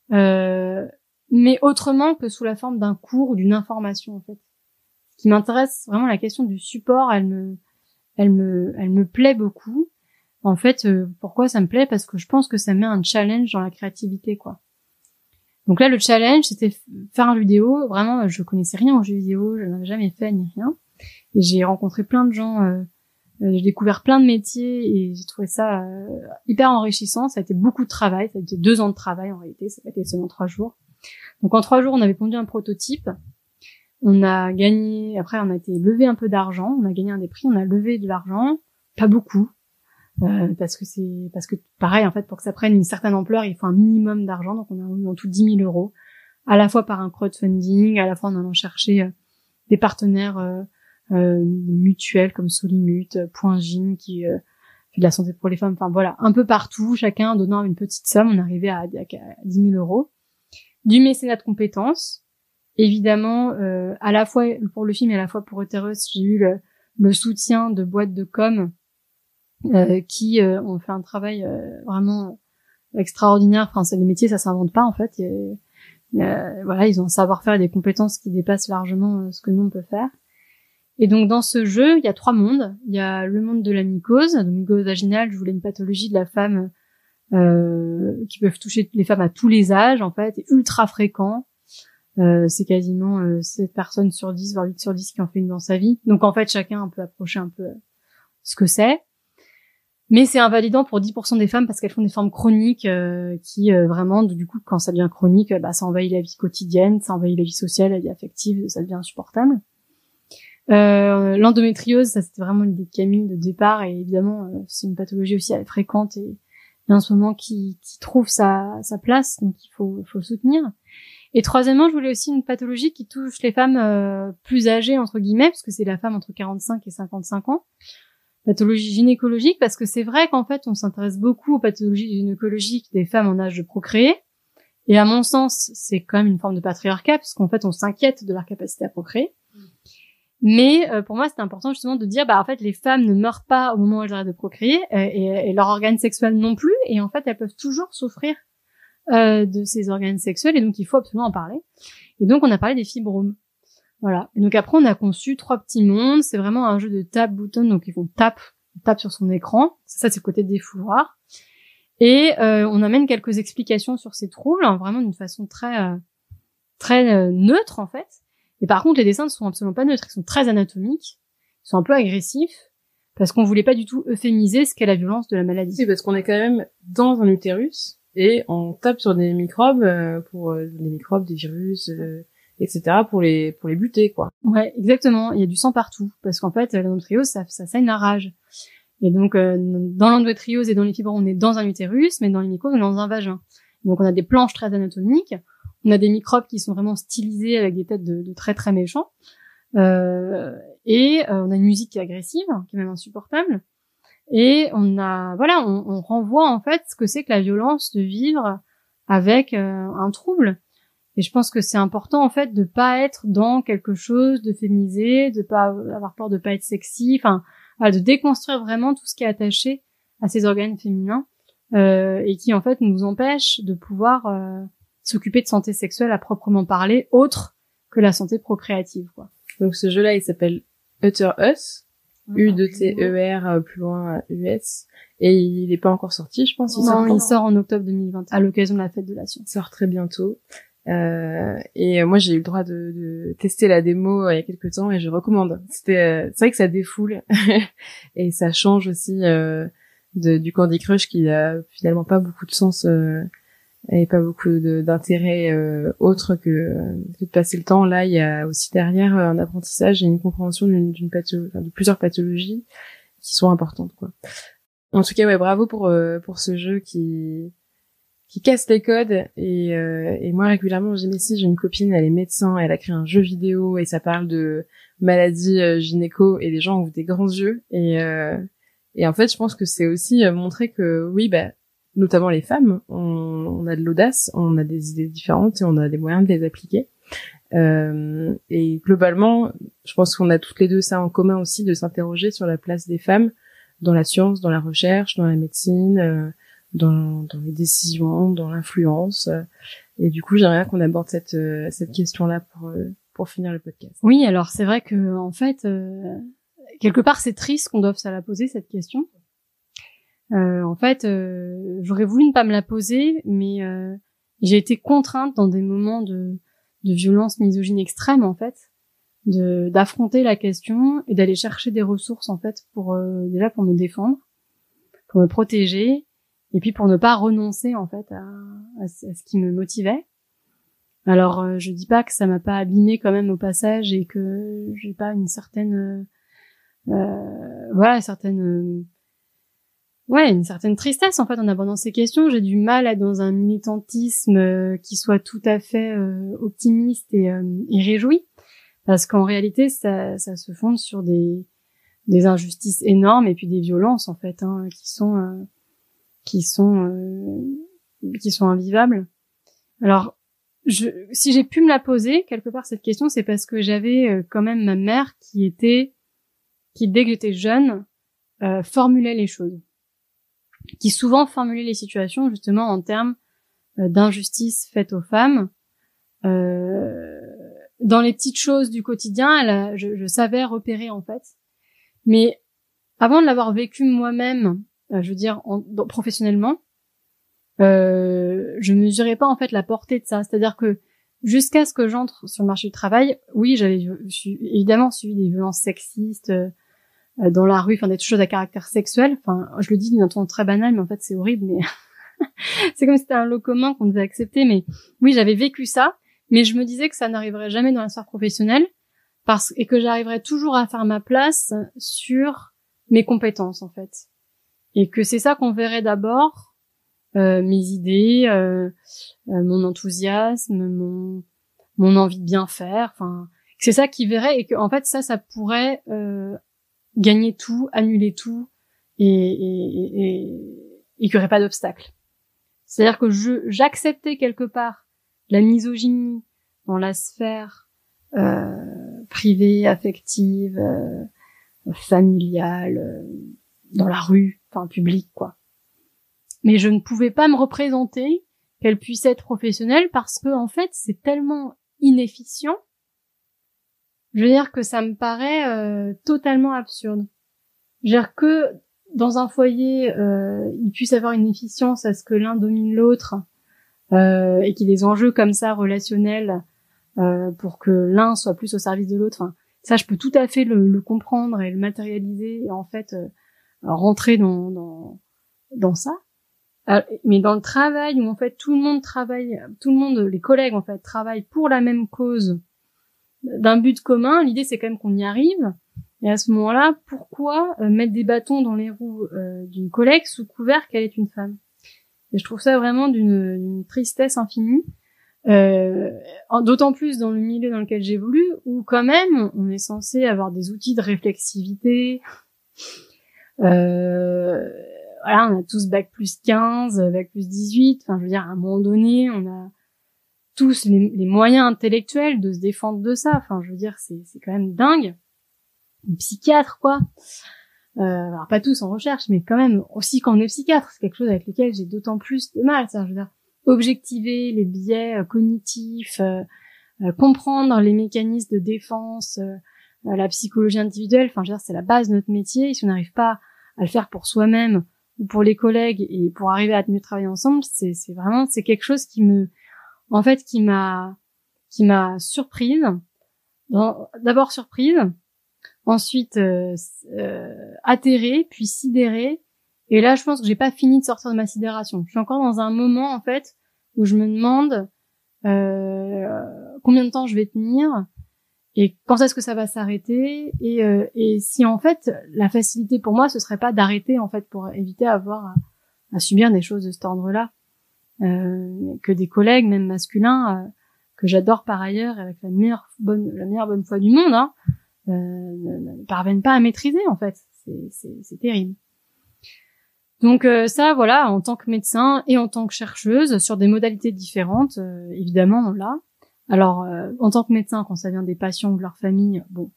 mais autrement que sous la forme d'un cours ou d'une information en fait. Ce qui m'intéresse vraiment, la question du support, elle me plaît beaucoup. En fait, pourquoi ça me plaît? Parce que je pense que ça met un challenge dans la créativité, quoi. Donc là, le challenge, c'était faire un jeu vidéo. Vraiment, je connaissais rien en jeu vidéo, je n'avais jamais fait ni rien. Et j'ai rencontré plein de gens, j'ai découvert plein de métiers et j'ai trouvé ça hyper enrichissant. Ça a été beaucoup de travail, ça a été 2 ans de travail en réalité, ça a été seulement 3 jours. Donc en 3 jours, on avait pondu un prototype. On a gagné, après on a été levé un peu d'argent, on a gagné un des prix, on a levé de l'argent, pas beaucoup. Parce que pareil en fait, pour que ça prenne une certaine ampleur, il faut un minimum d'argent, donc on a eu en tout 10 000 euros, à la fois par un crowdfunding, à la fois en allant chercher des partenaires mutuels comme Solimut, Point Gym qui fait de la santé pour les femmes, enfin voilà, un peu partout, chacun donnant une petite somme, on arrivait à 10 000 euros. Du mécénat de compétences, évidemment, à la fois pour le film et à la fois pour Euteros, j'ai eu le soutien de boîtes de com qui ont fait un travail vraiment extraordinaire. Enfin, les métiers, ça s'invente pas en fait. Voilà, ils ont un savoir-faire et des compétences qui dépassent largement ce que nous on peut faire. Et donc dans ce jeu, il y a 3 mondes. Il y a le monde de la mycose, donc mycose vaginale. Je voulais une pathologie de la femme qui peuvent toucher les femmes à tous les âges en fait, et ultra fréquent. C'est quasiment 7 personnes sur 10, voire 8 sur 10 qui en fait une dans sa vie. Donc en fait, chacun peut approcher un peu ce que c'est. Mais c'est invalidant pour 10% des femmes parce qu'elles font des formes chroniques qui vraiment, du coup, quand ça devient chronique, ça envahit la vie quotidienne, ça envahit la vie sociale, la vie affective, ça devient insupportable. L'endométriose, ça c'était vraiment l'idée de Camille de départ, et évidemment, c'est une pathologie aussi fréquente et en ce moment qui trouve sa place, donc il faut soutenir. Et troisièmement, je voulais aussi une pathologie qui touche les femmes plus âgées, entre guillemets, parce que c'est la femme entre 45 et 55 ans. Pathologie gynécologique, parce que c'est vrai qu'en fait, on s'intéresse beaucoup aux pathologies gynécologiques des femmes en âge de procréer. Et à mon sens, c'est quand même une forme de patriarcat, parce qu'en fait, on s'inquiète de leur capacité à procréer. Mais pour moi, c'était important justement de dire, en fait, les femmes ne meurent pas au moment où elles arrêtent de procréer, et leurs organes sexuels non plus. Et en fait, elles peuvent toujours souffrir de ces organes sexuels, et donc il faut absolument en parler. Et donc, on a parlé des fibromes. Voilà. Et donc après, on a conçu 3 petits mondes. C'est vraiment un jeu de tap-bouton. Donc on tape sur son écran. Ça, c'est le côté défouloir. Et on amène quelques explications sur ces troubles, hein, vraiment d'une façon très neutre en fait. Et par contre, les dessins ne sont absolument pas neutres. Ils sont très anatomiques. Ils sont un peu agressifs parce qu'on voulait pas du tout euphémiser ce qu'est la violence de la maladie. Oui, parce qu'on est quand même dans un utérus. et on tape sur des microbes pour des microbes, des virus, etc. pour les buter, quoi. Ouais, exactement. Il y a du sang partout parce qu'en fait l'endométriose ça saigne la rage. Et donc dans l'endométriose et dans les fibromes on est dans un utérus, mais dans les mycoses on est dans un vagin. Donc on a des planches très anatomiques, on a des microbes qui sont vraiment stylisés avec des têtes de très très méchants, et on a une musique qui est agressive, qui est même insupportable. Et on renvoie en fait ce que c'est que la violence de vivre avec un trouble. Et je pense que c'est important en fait de pas être dans quelque chose de féminisé, de pas avoir peur de pas être sexy, enfin de déconstruire vraiment tout ce qui est attaché à ces organes féminins et qui en fait nous empêche de pouvoir s'occuper de santé sexuelle à proprement parler, autre que la santé procréative, quoi. Donc ce jeu-là, il s'appelle Utter Us, U-T-E-R plus loin US, et il est pas encore sorti, je pense. Il sort en octobre 2020 à l'occasion de la fête de la science. Il sort très bientôt. Et moi j'ai eu le droit de tester la démo il y a quelques temps et je recommande. C'est vrai que ça défoule et ça change aussi du Candy Crush qui a finalement pas beaucoup de sens et pas beaucoup d'intérêt autre que de passer le temps. Là il y a aussi derrière un apprentissage et une compréhension de plusieurs pathologies qui sont importantes, quoi. En tout cas ouais, bravo pour ce jeu qui casse les codes et moi régulièrement j'ai une copine, elle est médecin, elle a créé un jeu vidéo et ça parle de maladies gynéco et les gens ouvrent des grands yeux et en fait je pense que c'est aussi montrer que oui notamment les femmes on a de l'audace, on a des idées différentes et on a des moyens de les appliquer et globalement je pense qu'on a toutes les deux ça en commun aussi, de s'interroger sur la place des femmes dans la science, dans la recherche, dans la médecine, dans les décisions, dans l'influence. Et du coup, j'aimerais qu'on aborde cette question-là pour finir le podcast. Oui, alors c'est vrai que en fait, quelque part, c'est triste qu'on doive se la poser cette question. En fait, j'aurais voulu ne pas me la poser, mais j'ai été contrainte dans des moments de violence misogyne extrême, en fait, d'affronter la question et d'aller chercher des ressources, en fait, pour me défendre, pour me protéger. Et puis pour ne pas renoncer en fait à ce qui me motivait. Alors je dis pas que ça m'a pas abîmé quand même au passage et que j'ai pas une certaine une certaine tristesse en fait en abordant ces questions. J'ai du mal à être dans un militantisme qui soit tout à fait optimiste et réjoui, parce qu'en réalité ça se fonde sur des injustices énormes et puis des violences en fait qui sont invivables. Alors, si j'ai pu me la poser quelque part cette question, c'est parce que j'avais quand même ma mère qui dès que j'étais jeune formulait les choses, qui souvent formulait les situations justement en termes d'injustice faite aux femmes. Dans les petites choses du quotidien, je savais repérer en fait, mais avant de l'avoir vécu moi-même, je veux dire professionnellement, je mesurais pas en fait la portée de ça. C'est-à-dire que jusqu'à ce que j'entre sur le marché du travail, oui, j'avais évidemment subi des violences sexistes dans la rue, enfin des choses à caractère sexuel. Enfin, je le dis d'un ton très banal, mais en fait c'est horrible, mais c'est comme si c'était un lot commun qu'on devait accepter. Mais oui, j'avais vécu ça, mais je me disais que ça n'arriverait jamais dans la sphère professionnelle et que j'arriverais toujours à faire ma place sur mes compétences en fait. Et que c'est ça qu'on verrait d'abord, mes idées, mon enthousiasme, mon envie de bien faire, enfin, c'est ça qui verrait et que en fait ça pourrait gagner tout, annuler tout et qu'il n'y aurait pas d'obstacle. C'est-à-dire que j'acceptais quelque part la misogynie dans la sphère privée, affective, familiale, dans la rue, enfin publique quoi. Mais je ne pouvais pas me représenter qu'elle puisse être professionnelle parce que en fait c'est tellement inefficient. Je veux dire que ça me paraît totalement absurde. Je veux dire que dans un foyer il puisse avoir une efficience à ce que l'un domine l'autre et qu'il y ait des enjeux comme ça relationnels pour que l'un soit plus au service de l'autre. Enfin, ça je peux tout à fait le comprendre et le matérialiser et en fait rentrer dans ça. Mais dans le travail où en fait tout le monde, les collègues en fait travaillent pour la même cause, d'un but commun. L'idée c'est quand même qu'on y arrive. Et à ce moment-là, pourquoi mettre des bâtons dans les roues d'une collègue sous couvert qu'elle est une femme? Et je trouve ça vraiment d'une tristesse infinie. D'autant plus dans le milieu dans lequel j'évolue, où quand même on est censé avoir des outils de réflexivité. Voilà, on a tous bac+15, bac+18. Enfin, je veux dire, à un moment donné, on a tous les moyens intellectuels de se défendre de ça. Enfin, je veux dire, c'est quand même dingue. Un psychiatre, quoi. Alors pas tous en recherche, mais quand même aussi quand on est psychiatre, c'est quelque chose avec lequel j'ai d'autant plus de mal. Ça, je veux dire, objectiver les biais cognitifs, comprendre les mécanismes de défense, la psychologie individuelle. Enfin, je veux dire, c'est la base de notre métier. Et si on n'arrive pas à le faire pour soi-même ou pour les collègues et pour arriver à mieux travailler ensemble, c'est quelque chose qui m'a surprise. D'abord surprise, ensuite atterrée, puis sidérée. Et là, je pense que j'ai pas fini de sortir de ma sidération. Je suis encore dans un moment en fait où je me demande combien de temps je vais tenir. Et quand est-ce que ça va s'arrêter, et si en fait la facilité pour moi ce serait pas d'arrêter en fait pour éviter à subir des choses de cet ordre-là, que des collègues même masculins que j'adore par ailleurs avec la meilleure bonne foi du monde ne parviennent pas à maîtriser en fait. C'est terrible. Donc ça voilà, en tant que médecin et en tant que chercheuse sur des modalités différentes, évidemment on l'a. Alors, en tant que médecin, quand ça vient des patients ou de leur famille, bon,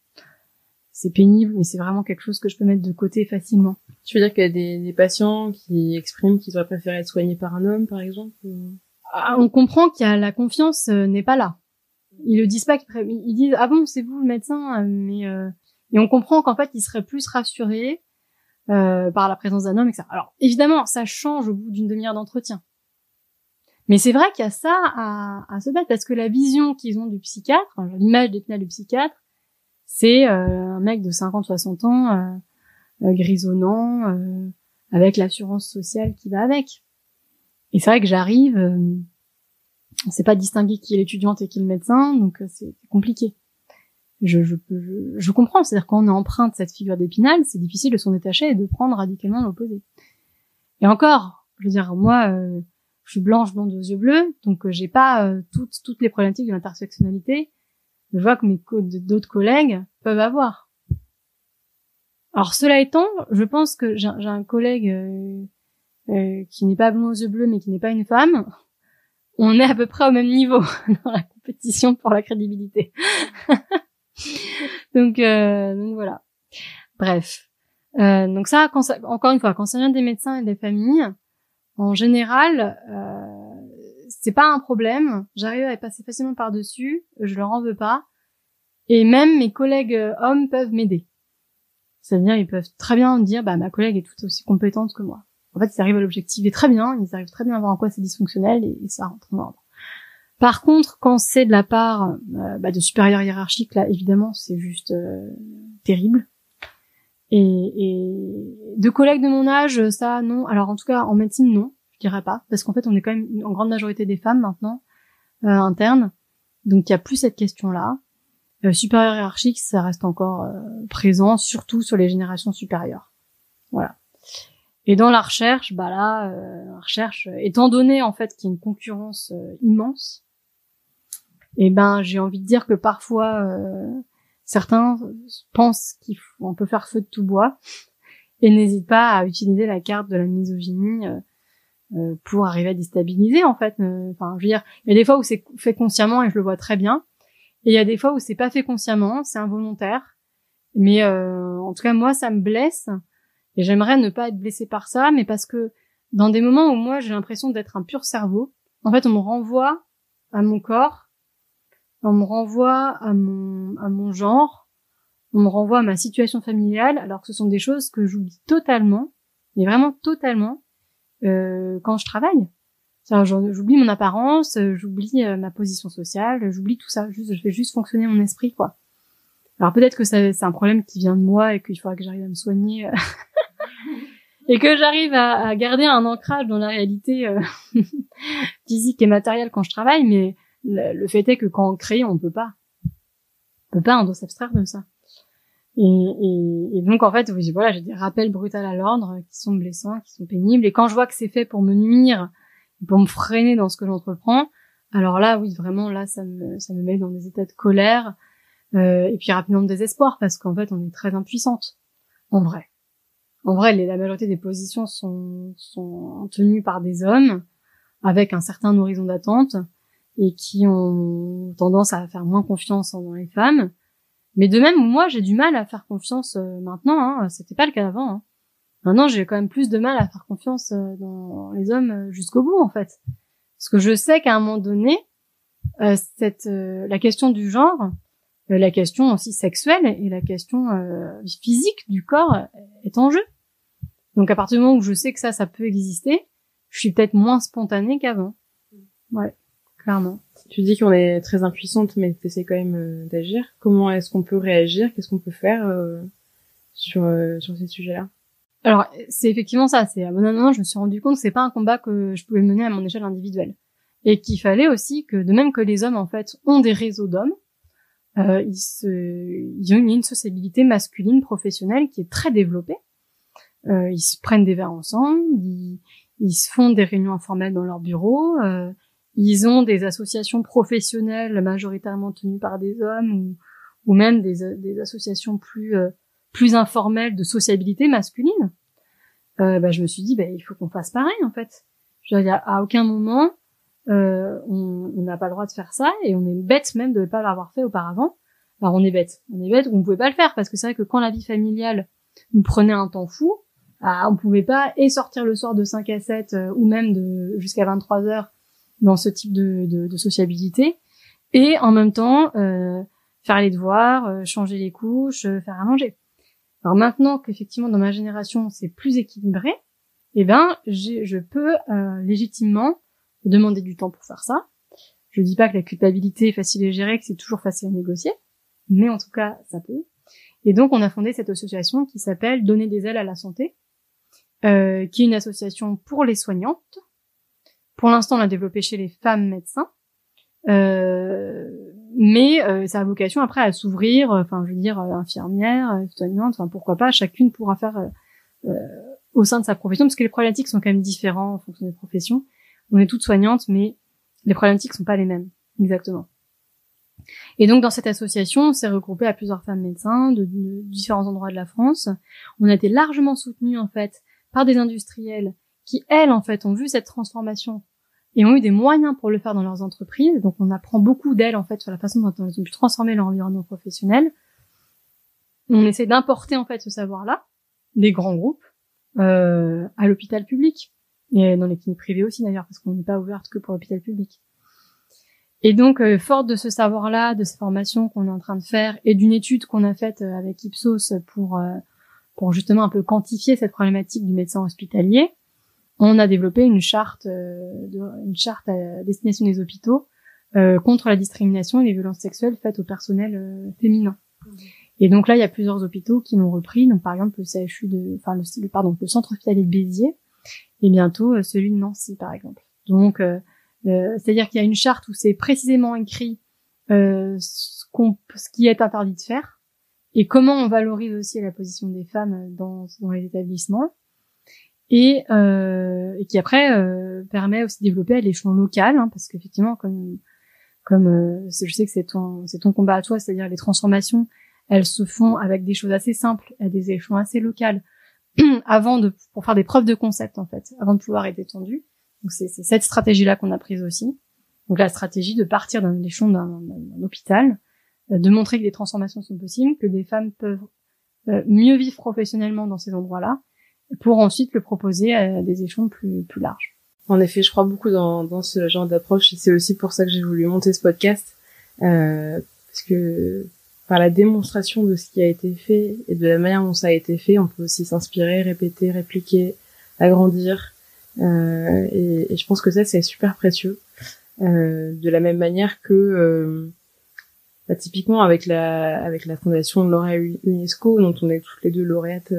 c'est pénible, mais c'est vraiment quelque chose que je peux mettre de côté facilement. Tu veux dire qu'il y a des patients qui expriment qu'ils auraient préféré être soignés par un homme, par exemple On comprend qu'il y a la confiance n'est pas là. Ils le disent pas, ils disent « Ah bon, c'est vous le médecin ?» mais et on comprend qu'en fait, ils seraient plus rassurés par la présence d'un homme, etc. Alors, évidemment, ça change au bout d'une demi-heure d'entretien. Mais c'est vrai qu'il y a ça à se battre, parce que la vision qu'ils ont du psychiatre, l'image d'Épinal du psychiatre, c'est un mec de 50-60 ans, grisonnant, avec l'assurance sociale qui va avec. Et c'est vrai que j'arrive, on sait pas distinguer qui est l'étudiante et qui est le médecin, donc c'est compliqué. Je comprends, c'est-à-dire quand on emprunte cette figure d'Épinal, c'est difficile de s'en détacher et de prendre radicalement l'opposé. Et encore, je veux dire, moi... je suis blanche, blonde aux yeux bleus, donc j'ai pas toutes les problématiques de l'intersectionnalité. Je vois que d'autres collègues peuvent avoir. Alors cela étant, je pense que j'ai un collègue qui n'est pas blond aux yeux bleus, mais qui n'est pas une femme. On est à peu près au même niveau dans la compétition pour la crédibilité. donc voilà. Bref. Donc ça, encore une fois, quand ça vient des médecins et des familles, en général, c'est pas un problème. J'arrive à passer facilement par-dessus. Je leur en veux pas. Et même mes collègues hommes peuvent m'aider. C'est-à-dire, ils peuvent très bien dire, ma collègue est tout aussi compétente que moi. En fait, ils arrivent à l'objectiver très bien. Ils arrivent très bien à voir en quoi c'est dysfonctionnel et ça rentre en ordre. Par contre, quand c'est de la part de supérieurs hiérarchiques, là, évidemment, c'est juste terrible. Et de collègues de mon âge, ça, non. Alors, en tout cas, en médecine, non. Je dirais pas. Parce qu'en fait, on est quand même en grande majorité des femmes, maintenant, internes. Donc, il y a plus cette question-là. Supérieur hiérarchique, ça reste encore présent, surtout sur les générations supérieures. Voilà. Et dans la recherche, la recherche, étant donné, en fait, qu'il y a une concurrence immense, j'ai envie de dire que parfois, certains pensent qu'on peut faire feu de tout bois et n'hésitent pas à utiliser la carte de la misogynie pour arriver à déstabiliser, en fait. Enfin, je veux dire, il y a des fois où c'est fait consciemment et je le vois très bien, et il y a des fois où c'est pas fait consciemment, c'est involontaire. Mais en tout cas, moi, ça me blesse et j'aimerais ne pas être blessée par ça, mais parce que dans des moments où moi, j'ai l'impression d'être un pur cerveau, en fait, on me renvoie à mon corps, on me renvoie à mon genre, on me renvoie à ma situation familiale, alors que ce sont des choses que j'oublie totalement, mais vraiment totalement, quand je travaille. J'oublie mon apparence, j'oublie ma position sociale, j'oublie tout ça. Je fais juste fonctionner mon esprit, quoi. Alors peut-être que c'est un problème qui vient de moi et qu'il faudra que j'arrive à me soigner et que j'arrive à garder un ancrage dans la réalité physique et matérielle quand je travaille, mais le fait est que quand on crée, on peut pas, on doit s'abstraire de ça. Et donc en fait, voilà, j'ai des rappels brutals à l'ordre qui sont blessants, qui sont pénibles, et quand je vois que c'est fait pour me nuire, pour me freiner dans ce que j'entreprends, alors là, oui, vraiment, là, ça me met dans des états de colère, et puis rapidement de désespoir, parce qu'en fait, on est très impuissante, en vrai. En vrai, la majorité des positions sont tenues par des hommes, avec un certain horizon d'attente, et qui ont tendance à faire moins confiance dans les femmes. Mais de même, moi, j'ai du mal à faire confiance maintenant, hein. C'était pas le cas avant, hein. Maintenant, j'ai quand même plus de mal à faire confiance dans les hommes jusqu'au bout, en fait. Parce que je sais qu'à un moment donné, la question du genre, la question aussi sexuelle et la question physique du corps est en jeu. Donc à partir du moment où je sais que ça peut exister, je suis peut-être moins spontanée qu'avant. Ouais, clairement. Tu dis qu'on est très impuissante, mais tu essaies quand même d'agir. Comment est-ce qu'on peut réagir? Qu'est-ce qu'on peut faire sur ces sujets-là? Alors, c'est effectivement ça. À un moment, je me suis rendu compte que c'est pas un combat que je pouvais mener à mon échelle individuelle. Et qu'il fallait aussi que, de même que les hommes, en fait, ont des réseaux d'hommes, ils ont une sociabilité masculine professionnelle qui est très développée. Ils se prennent des verres ensemble, ils se font des réunions informelles dans leur bureau, ils ont des associations professionnelles majoritairement tenues par des hommes ou même des associations plus informelles de sociabilité masculine. Je me suis dit, il faut qu'on fasse pareil, en fait. Je veux dire, à aucun moment, on n'a pas le droit de faire ça, et on est bête même de ne pas l'avoir fait auparavant. Alors on est bête ou on pouvait pas le faire, parce que c'est vrai que quand la vie familiale nous prenait un temps fou, on pouvait pas sortir le soir de 5 à 7 ou même jusqu'à 23 heures dans ce type de sociabilité, et en même temps faire les devoirs, changer les couches, faire à manger. Alors maintenant qu'effectivement dans ma génération c'est plus équilibré, je peux légitimement demander du temps pour faire ça. Je dis pas que la culpabilité est facile à gérer, que c'est toujours facile à négocier, mais en tout cas ça peut. Et donc on a fondé cette association qui s'appelle Donner des ailes à la santé, qui est une association pour les soignantes. Pour l'instant, on l'a développée chez les femmes médecins, mais ça a vocation après à s'ouvrir, infirmières, soignantes, pourquoi pas, chacune pourra faire au sein de sa profession, parce que les problématiques sont quand même différentes en fonction des professions. On est toutes soignantes, mais les problématiques sont pas les mêmes, exactement. Et donc, dans cette association, on s'est regroupé à plusieurs femmes médecins de différents endroits de la France. On a été largement soutenus, en fait, par des industriels qui, elles, en fait, ont vu cette transformation et ont eu des moyens pour le faire dans leurs entreprises. Donc, on apprend beaucoup d'elles, en fait, sur la façon dont elles ont pu transformer leur environnement professionnel. On essaie d'importer, en fait, ce savoir-là, des grands groupes, à l'hôpital public. Et dans les cliniques privées aussi, d'ailleurs, parce qu'on n'est pas ouverte que pour l'hôpital public. Et donc, forte de ce savoir-là, de ces formations qu'on est en train de faire, et d'une étude qu'on a faite avec Ipsos pour justement un peu quantifier cette problématique du médecin hospitalier, on a développé une charte à destination des hôpitaux contre la discrimination et les violences sexuelles faites au personnel féminin. Et donc là, il y a plusieurs hôpitaux qui l'ont repris. Donc par exemple le centre hospitalier de Béziers, et bientôt celui de Nancy, par exemple. Donc c'est-à-dire qu'il y a une charte où c'est précisément écrit ce qui est interdit de faire et comment on valorise aussi la position des femmes dans les établissements, et qui après permet aussi de développer à l'échelon local, hein, parce qu'effectivement comme je sais que c'est ton combat à toi, c'est-à-dire les transformations, elles se font avec des choses assez simples à des échelons assez locaux pour faire des preuves de concept, en fait, avant de pouvoir être étendues. Donc c'est cette stratégie-là qu'on a prise aussi. Donc la stratégie de partir d'un échelon d'un hôpital, de montrer que des transformations sont possibles, que des femmes peuvent mieux vivre professionnellement dans ces endroits-là, pour ensuite le proposer à des échelons plus larges. En effet, je crois beaucoup dans ce genre d'approche, et c'est aussi pour ça que j'ai voulu monter ce podcast, parce que par la démonstration de ce qui a été fait et de la manière dont ça a été fait, on peut aussi s'inspirer, répéter, répliquer, agrandir, et je pense que ça c'est super précieux. De la même manière que typiquement avec la fondation de lauréat UNESCO, dont on est toutes les deux lauréates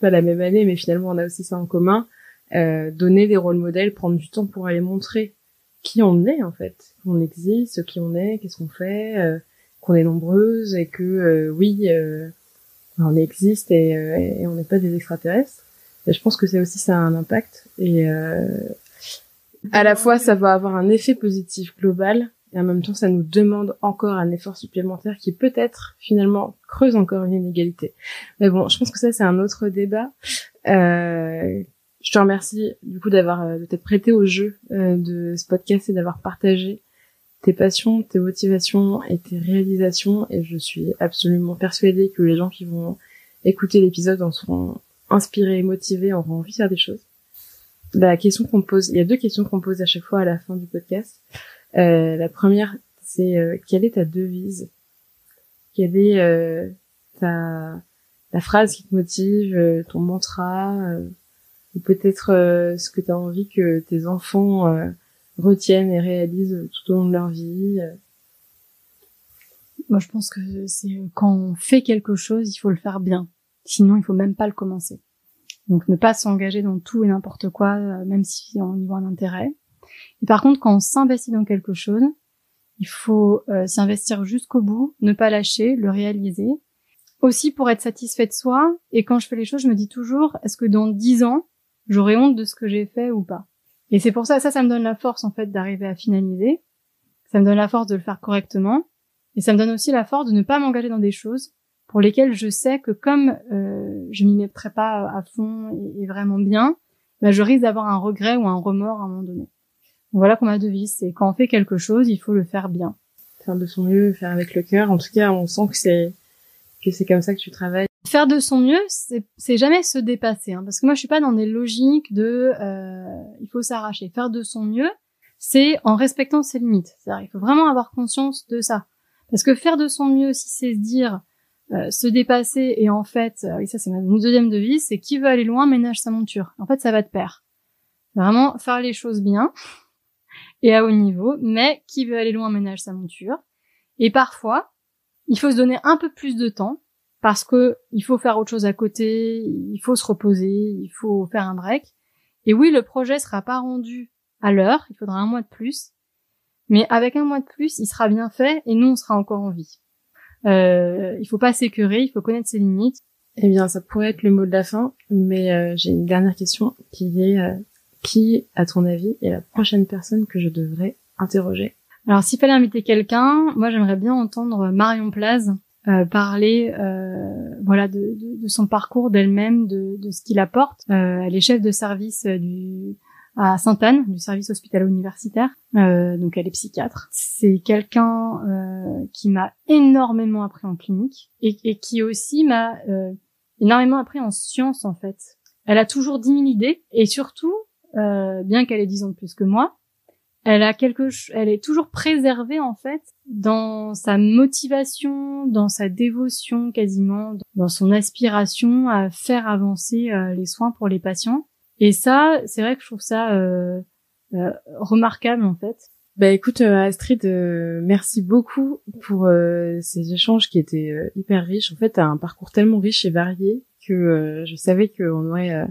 pas la même année, mais finalement on a aussi ça en commun. Donner des rôles modèles, prendre du temps pour aller montrer qui on est en fait, qu'on existe, qui on est, qu'est-ce qu'on fait, qu'on est nombreuses et que oui, on existe et on n'est pas des extraterrestres. Et je pense que c'est aussi ça a un impact et à la fois ça va avoir un effet positif global et en même temps ça nous demande encore un effort supplémentaire qui peut-être finalement creuse encore une inégalité. Mais bon, je pense que ça c'est un autre débat. Je te remercie du coup de t'être prêté au jeu de ce podcast et d'avoir partagé tes passions, tes motivations et tes réalisations, et je suis absolument persuadée que les gens qui vont écouter l'épisode en seront inspirés et motivés, auront envie de faire des choses. La question qu'on pose, il y a 2 questions qu'on pose à chaque fois à la fin du podcast. La première, c'est quelle est ta devise? Quelle est la phrase qui te motive, ton mantra, ou peut-être ce que tu as envie que tes enfants retiennent et réalisent tout au long de leur vie. Moi, je pense que c'est quand on fait quelque chose, il faut le faire bien. Sinon, il faut même pas le commencer. Donc, ne pas s'engager dans tout et n'importe quoi, même si on y voit un intérêt. Et par contre, quand on s'investit dans quelque chose, il faut s'investir jusqu'au bout, ne pas lâcher, le réaliser. Aussi pour être satisfait de soi. Et quand je fais les choses, je me dis toujours, est-ce que dans 10 ans, j'aurai honte de ce que j'ai fait ou pas? Et c'est pour ça me donne la force, en fait, d'arriver à finaliser. Ça me donne la force de le faire correctement. Et ça me donne aussi la force de ne pas m'engager dans des choses pour lesquelles je sais que comme je m'y mettrai pas à fond et vraiment bien, bah, je risque d'avoir un regret ou un remords à un moment donné. Donc voilà pour ma devise, c'est quand on fait quelque chose, il faut le faire bien. Faire de son mieux, faire avec le cœur. En tout cas, on sent que c'est comme ça que tu travailles. Faire de son mieux, c'est jamais se dépasser, hein, parce que moi je suis pas dans des logiques de il faut s'arracher. Faire de son mieux, c'est en respectant ses limites. C'est-à-dire il faut vraiment avoir conscience de ça. Parce que faire de son mieux aussi, c'est se dire se dépasser et en fait, oui ça c'est ma deuxième devise, c'est qui veut aller loin ménage sa monture. En fait ça va de pair. Vraiment faire les choses bien et à haut niveau, mais qui veut aller loin ménage sa monture. Et parfois, il faut se donner un peu plus de temps parce que il faut faire autre chose à côté, il faut se reposer, il faut faire un break. Et oui, le projet sera pas rendu à l'heure, il faudra 1 mois de plus. Mais avec 1 mois de plus, il sera bien fait et nous, on sera encore en vie. Il faut pas s'écœurer, il faut connaître ses limites. Eh bien, ça pourrait être le mot de la fin, mais j'ai une dernière question qui est qui, à ton avis, est la prochaine personne que je devrais interroger? Alors, s'il fallait inviter quelqu'un, moi, j'aimerais bien entendre Marion Plaz parler voilà de son parcours, d'elle-même, de ce qu'il apporte. Elle est chef de service à Sainte-Anne, du service hospitalo-universitaire. Donc elle est psychiatre. C'est quelqu'un qui m'a énormément appris en clinique et qui aussi m'a énormément appris en sciences en fait. Elle a toujours 10 000 idées et surtout, bien qu'elle ait 10 ans de plus que moi, elle est toujours préservée en fait dans sa motivation, dans sa dévotion quasiment, dans son aspiration à faire avancer les soins pour les patients. Et ça, c'est vrai que je trouve ça remarquable en fait. Bah écoute Astrid, merci beaucoup pour ces échanges qui étaient hyper riches. En fait, t'as un parcours tellement riche et varié que je savais qu'on aurait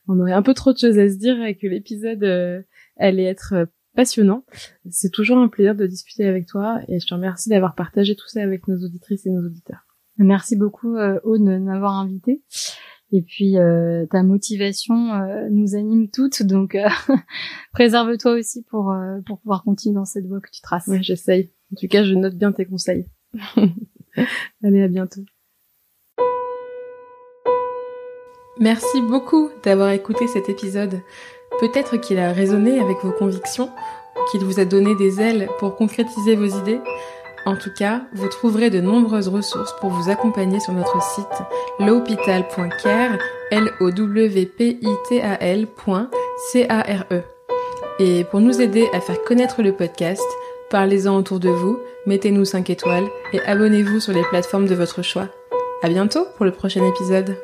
un peu trop de choses à se dire et que l'épisode allait être passionnant. C'est toujours un plaisir de discuter avec toi et je te remercie d'avoir partagé tout ça avec nos auditrices et nos auditeurs. Merci beaucoup Aude de m'avoir invitée. Et puis ta motivation nous anime toutes, donc préserve-toi aussi pour pouvoir continuer dans cette voie que tu traces. Oui, j'essaye. En tout cas, je note bien tes conseils. Allez, à bientôt. Merci beaucoup d'avoir écouté cet épisode. Peut-être qu'il a résonné avec vos convictions, qu'il vous a donné des ailes pour concrétiser vos idées. En tout cas, vous trouverez de nombreuses ressources pour vous accompagner sur notre site lowpital.care, lowpital.care. Et pour nous aider à faire connaître le podcast, parlez-en autour de vous, mettez-nous 5 étoiles et abonnez-vous sur les plateformes de votre choix. À bientôt pour le prochain épisode.